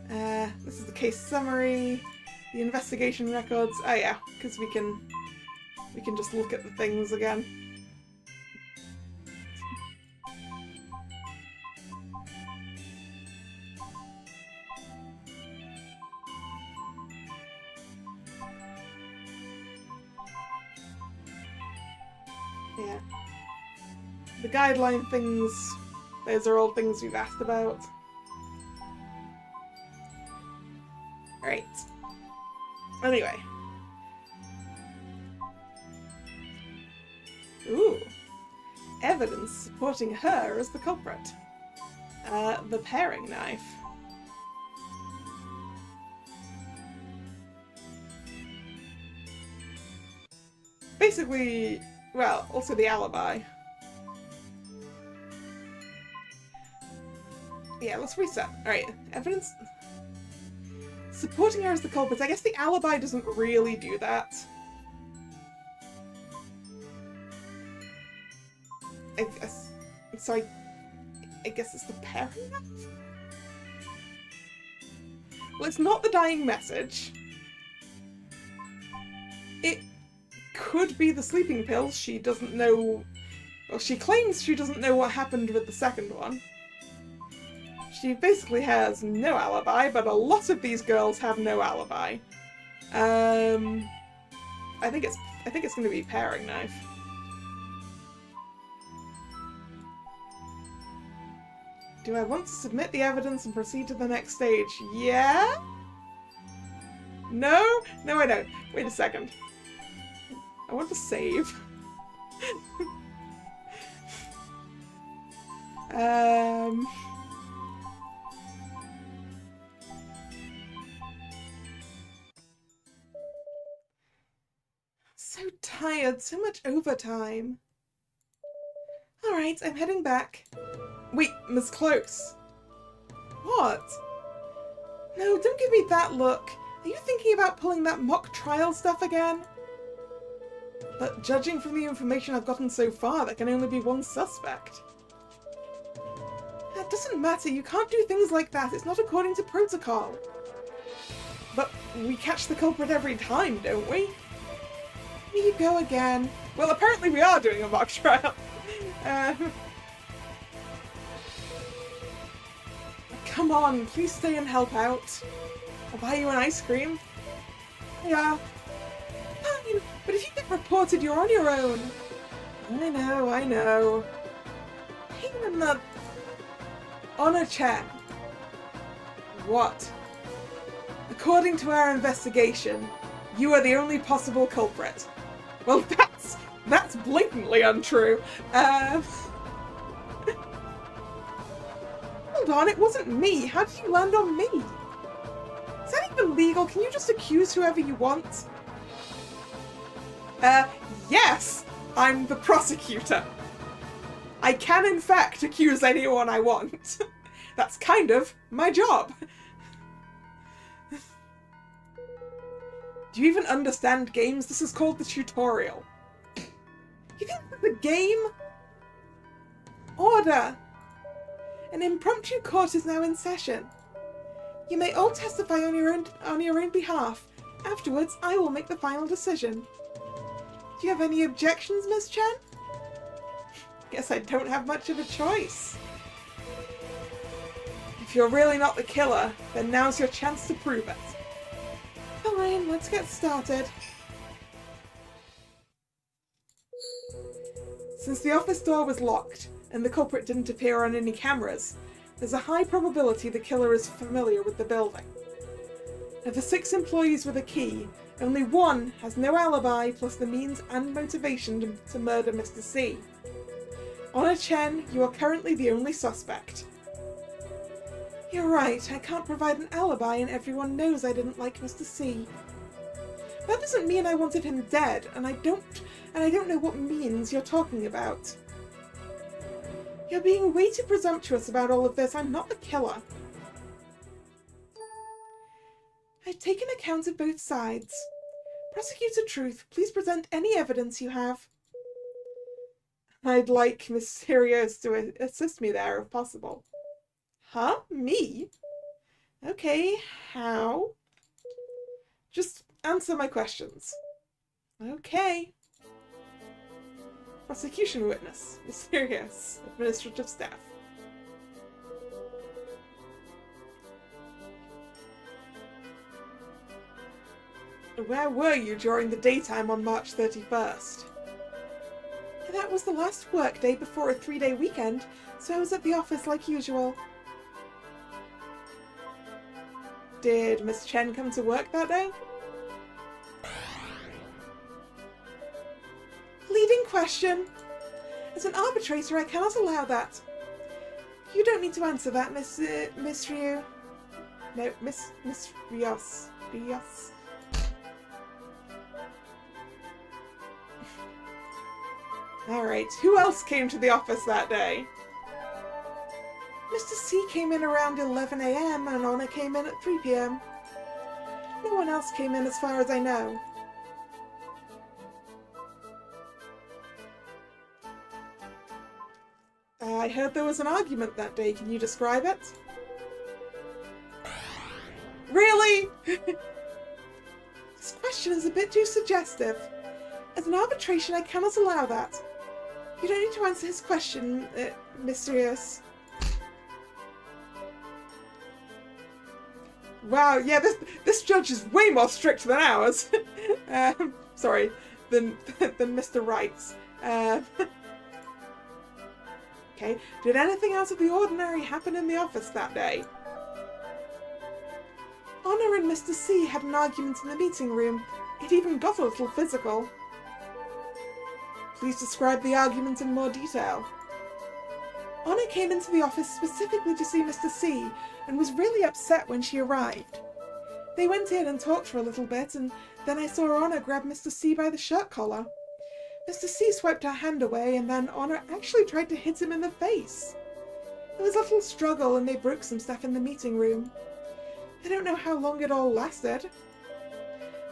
This is the case summary, the investigation records. Oh yeah, because we can just look at the things again. Yeah. The guideline things, those are all things we've asked about. Right. Anyway. Ooh. Evidence supporting her as the culprit. The paring knife. Basically, well, also the alibi. Yeah, let's reset. Alright, evidence supporting her as the culprit. I guess the alibi doesn't really do that. I guess it's the paring knife? Well, it's not the dying message. It could be the sleeping pills. She doesn't know... Well, she claims she doesn't know what happened with the second one. She basically has no alibi, but a lot of these girls have no alibi. I think it's going to be paring knife. Do I want to submit the evidence and proceed to the next stage? Yeah? No? No, I don't. Wait a second. I want to save. So tired, so much overtime. Alright, I'm heading back. Wait, Miss Close. What? No, don't give me that look. Are you thinking about pulling that mock trial stuff again? But judging from the information I've gotten so far, there can only be one suspect. It doesn't matter, you can't do things like that. It's not according to protocol. But we catch the culprit every time, don't we? Here you go again. Well, apparently we are doing a mock trial. Come on, please stay and help out. I'll buy you an ice cream. Yeah. Fine, but if you get reported, you're on your own. I know. Pain in the... Honor Chen. What? According to our investigation, you are the only possible culprit. Well, that's blatantly untrue. Hold on, it wasn't me. How did you land on me? Is that even legal? Can you just accuse whoever you want? Yes! I'm the prosecutor. I can, in fact, accuse anyone I want. That's kind of my job. Do you even understand games? This is called the tutorial. You think that's a game? Order! An impromptu court is now in session. You may all testify on your own behalf. Afterwards, I will make the final decision. Do you have any objections, Miss Chen? Guess I don't have much of a choice. If you're really not the killer, then now's your chance to prove it. Fine, let's get started. Since the office door was locked, and the culprit didn't appear on any cameras, there's a high probability the killer is familiar with the building. Of the 6 employees with a key, only 1 has no alibi plus the means and motivation to murder Mr. C. Honor Chen, you are currently the only suspect. You're right, I can't provide an alibi and everyone knows I didn't like Mr. C. That doesn't mean I wanted him dead, and I don't know what means you're talking about. You're being way too presumptuous about all of this. I'm not the killer. I've taken account of both sides. Prosecutor Truth, please present any evidence you have. I'd like Miss Sirius to assist me there, if possible. Huh? Me? Okay, how? Just answer my questions. Okay. Prosecution witness. Mysterious. Administrative staff. Where were you during the daytime on March 31st? That was the last work day before a 3-day weekend, so I was at the office like usual. Did Miss Chen come to work that day? Leading question. As an arbitrator, I cannot allow that. You don't need to answer that, Miss Ryu. No, Miss Rios. Rios. Alright, who else came to the office that day? Mr. C came in around 11 AM and Honor came in at 3 PM. No one else came in as far as I know. I heard there was an argument that day. Can you describe it? Really? This question is a bit too suggestive. As an arbitration, I cannot allow that. You don't need to answer his question, Mysterious. Wow, yeah, this judge is way more strict than ours. Sorry, than Mr. Wright's. Okay, did anything out of the ordinary happen in the office that day? Honor and Mr. C had an argument in the meeting room. It even got a little physical. Please describe the argument in more detail. Honor came into the office specifically to see Mr. C and was really upset when she arrived. They went in and talked for a little bit, and then I saw Honor grab Mr. C by the shirt collar. Mr. C swiped her hand away, and then Honor actually tried to hit him in the face. There was a little struggle, and they broke some stuff in the meeting room. I don't know how long it all lasted.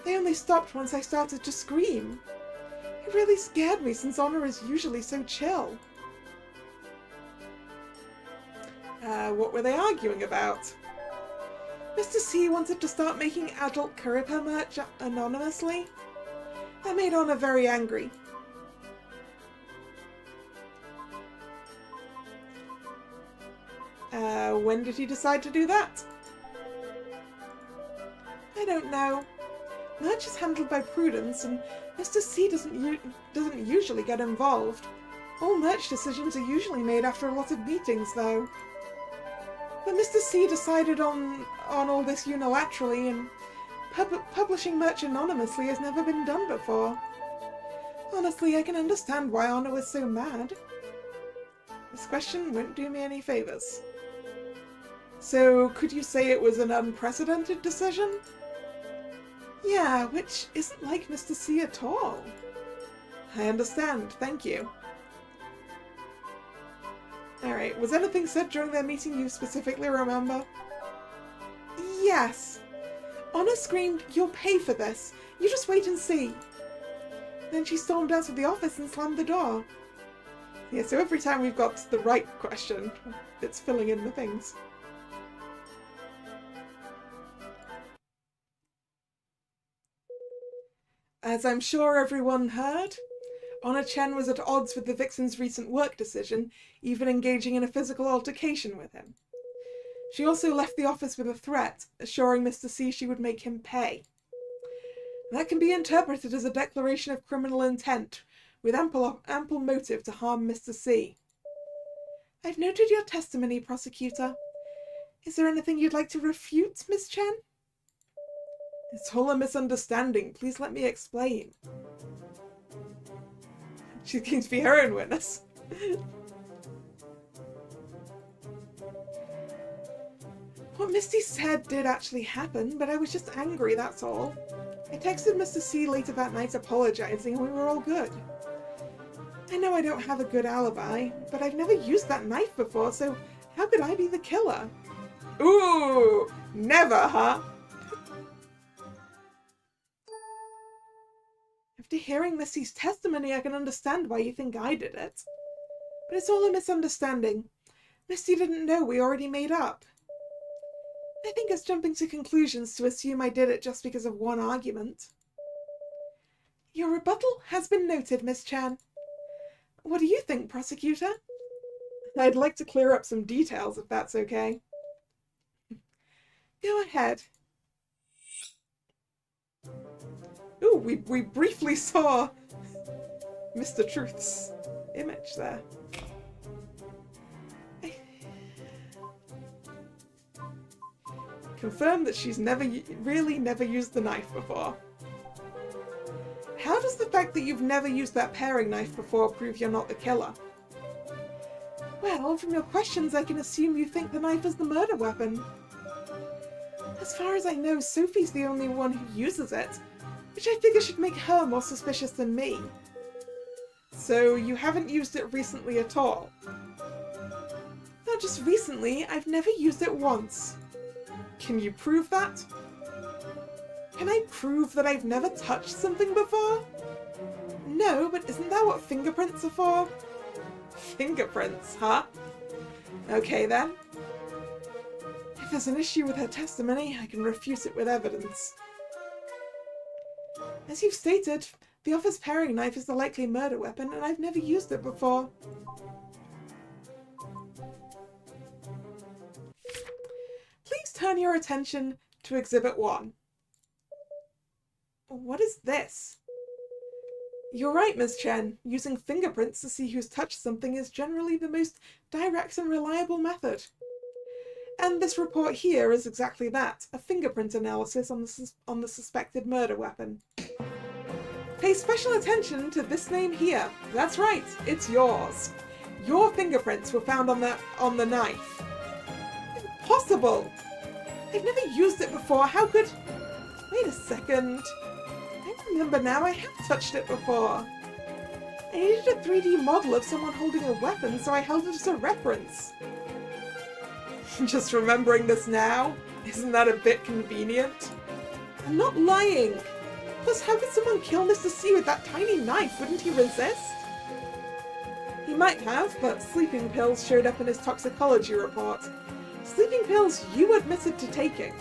They only stopped once I started to scream. It really scared me, since Honor is usually so chill. What were they arguing about? Mr. C wanted to start making adult Kuripa merch anonymously. That made Honor very angry. When did he decide to do that? I don't know. Merch is handled by Prudence, and Mr. C doesn't usually get involved. All merch decisions are usually made after a lot of meetings, though. But Mr. C decided on all this unilaterally, and publishing merch anonymously has never been done before. Honestly, I can understand why Honor was so mad. This question won't do me any favours. So, could you say it was an unprecedented decision? Yeah, which isn't like Mr. C at all. I understand, thank you. Alright, was anything said during their meeting you specifically remember? Yes. Honor screamed, "You'll pay for this. You just wait and see." Then she stormed out of the office and slammed the door. Yeah, so every time we've got the right question, it's filling in the things. As I'm sure everyone heard, Honor Chen was at odds with the vixen's recent work decision, even engaging in a physical altercation with him. She also left the office with a threat, assuring Mr. C she would make him pay. That can be interpreted as a declaration of criminal intent, with ample motive to harm Mr. C. I've noted your testimony, prosecutor. Is there anything you'd like to refute, Miss Chen? It's all a misunderstanding. Please let me explain. She seems to be her own witness. What Misty said did actually happen, but I was just angry, that's all. I texted Mr. C later that night apologizing and we were all good. I know I don't have a good alibi, but I've never used that knife before, so how could I be the killer? Ooh, never, huh? After hearing Misty's testimony, I can understand why you think I did it. But it's all a misunderstanding. Misty didn't know we already made up. I think it's jumping to conclusions to assume I did it just because of one argument. Your rebuttal has been noted, Miss Chan. What do you think, prosecutor? I'd like to clear up some details, if that's okay. Go ahead. Ooh, we briefly saw Mr. Truth's image there. Confirmed that she's really never used the knife before. How does the fact that you've never used that paring knife before prove you're not the killer? Well, from your questions I can assume you think the knife is the murder weapon. As far as I know, Sophie's the only one who uses it, which I figure should make her more suspicious than me. So you haven't used it recently at all? Not just recently, I've never used it once. Can you prove that? Can I prove that I've never touched something before? No, but isn't that what fingerprints are for? Fingerprints, huh? Okay then. If there's an issue with her testimony, I can refute it with evidence. As you've stated, the office paring knife is the likely murder weapon, and I've never used it before. Please turn your attention to Exhibit 1. What is this? You're right, Ms. Chen. Using fingerprints to see who's touched something is generally the most direct and reliable method. And this report here is exactly that, a fingerprint analysis on the suspected murder weapon. Pay special attention to this name here. That's right, it's yours. Your fingerprints were found on the knife. Impossible! I've never used it before. How could... Wait a second. I remember now, I have touched it before. I needed a 3D model of someone holding a weapon, so I held it as a reference. Just remembering this now? Isn't that a bit convenient? I'm not lying. Plus, how could someone kill Mr. C with that tiny knife? Wouldn't he resist? He might have, but sleeping pills showed up in his toxicology report. Sleeping pills you admitted to taking.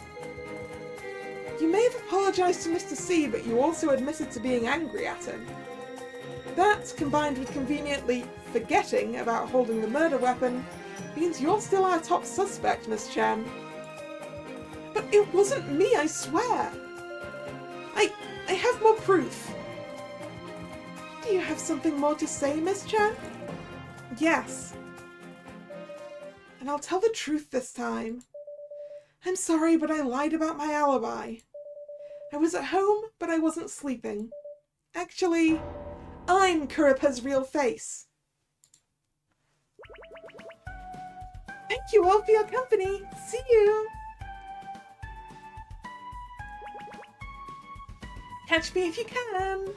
You may have apologized to Mr. C, but you also admitted to being angry at him. That, combined with conveniently forgetting about holding the murder weapon, means you're still our top suspect, Miss Chan. But it wasn't me, I swear! I have more proof. Do you have something more to say, Miss Chan? Yes. And I'll tell the truth this time. I'm sorry, but I lied about my alibi. I was at home, but I wasn't sleeping. Actually, I'm Kuripa's real face. Thank you all for your company. See you! Catch me if you can!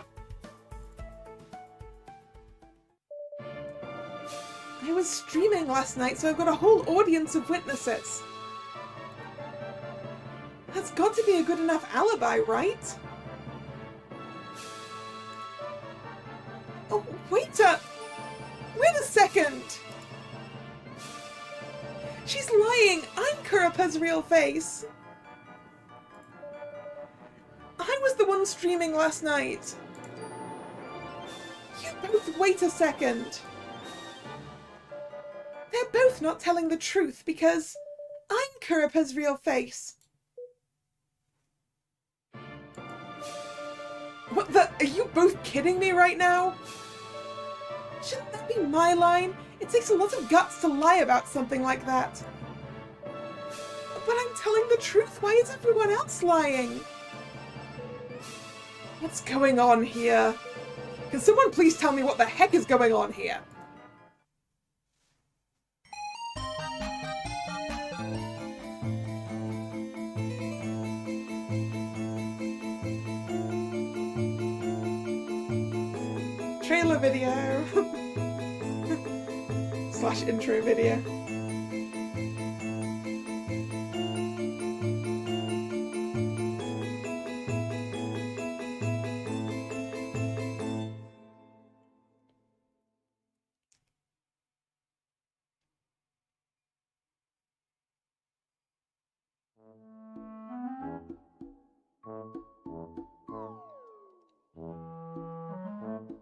I was streaming last night, so I've got a whole audience of witnesses. That's got to be a good enough alibi, right? Oh, waiter! Wait a second! She's lying! I'm Kuripa's real face! I was the one streaming last night! You both wait a second! They're both not telling the truth because I'm Kuripa's real face! What the? Are you both kidding me right now? Shouldn't that be my line? It takes a lot of guts to lie about something like that. But I'm telling the truth. Why is everyone else lying? What's going on here? Can someone please tell me what the heck is going on here? Trailer video / intro video.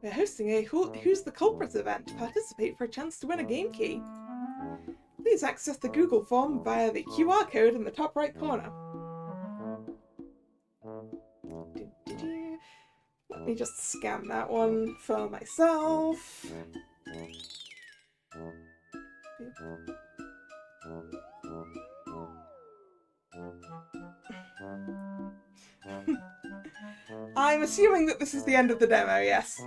We're hosting a Who's the Culprit event. Participate for a chance to win a game key. Please access the Google form via the QR code in the top right corner. Let me just scan that one for myself. I'm assuming that this is the end of the demo, yes.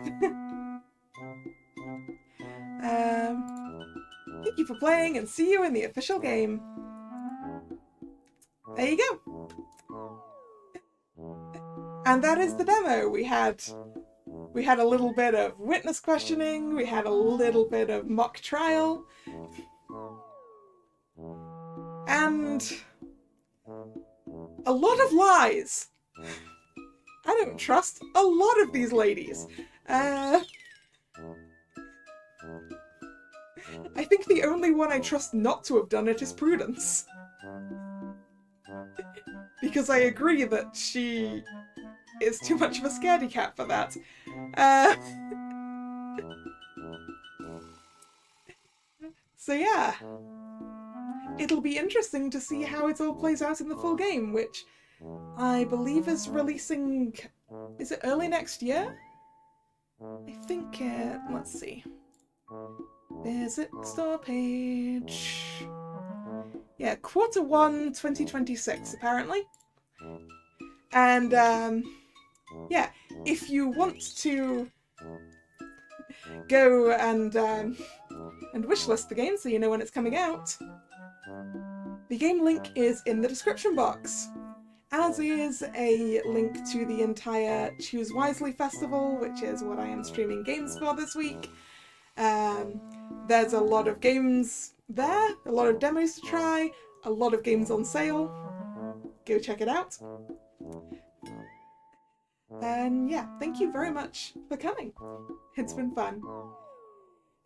Thank you for playing and see you in the official game. There you go. And that is the demo. We had a little bit of witness questioning, we had a little bit of mock trial, and a lot of lies. I don't trust a lot of these ladies. I think the only one I trust not to have done it is Prudence. Because I agree that she is too much of a scaredy cat for that. So yeah. It'll be interesting to see how it all plays out in the full game, which I believe is releasing... Is it early next year? I think, let's see. Visit store page. Yeah, Q1 2026, apparently. And, yeah, if you want to go and wishlist the game so you know when it's coming out, the game link is in the description box. As is a link to the entire Choose Wisely festival, which is what I am streaming games for this week. There's a lot of games there, a lot of demos to try, a lot of games on sale. Go check it out. And yeah, thank you very much for coming. It's been fun.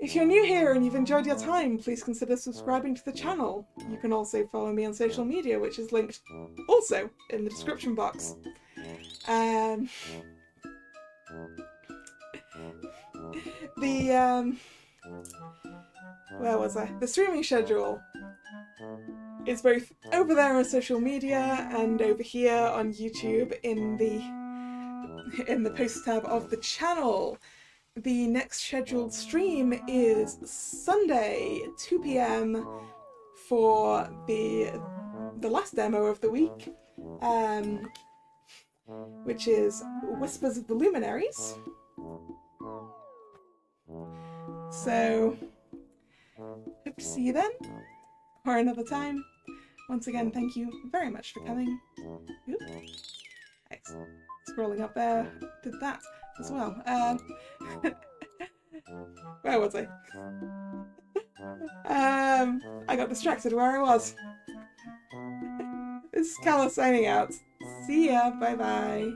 If you're new here and you've enjoyed your time, please consider subscribing to the channel. You can also follow me on social media, which is linked also in the description box. Where was I? The streaming schedule is both over there on social media and over here on YouTube in the post tab of the channel. The next scheduled stream is Sunday, 2 PM for the last demo of the week, which is Whispers of the Luminaries. So, hope to see you then, or another time. Once again, thank you very much for coming. Oop. Nice. Scrolling up there, did that as well. Where was I? I got distracted where I was. This is Kalla signing out. See ya, bye bye.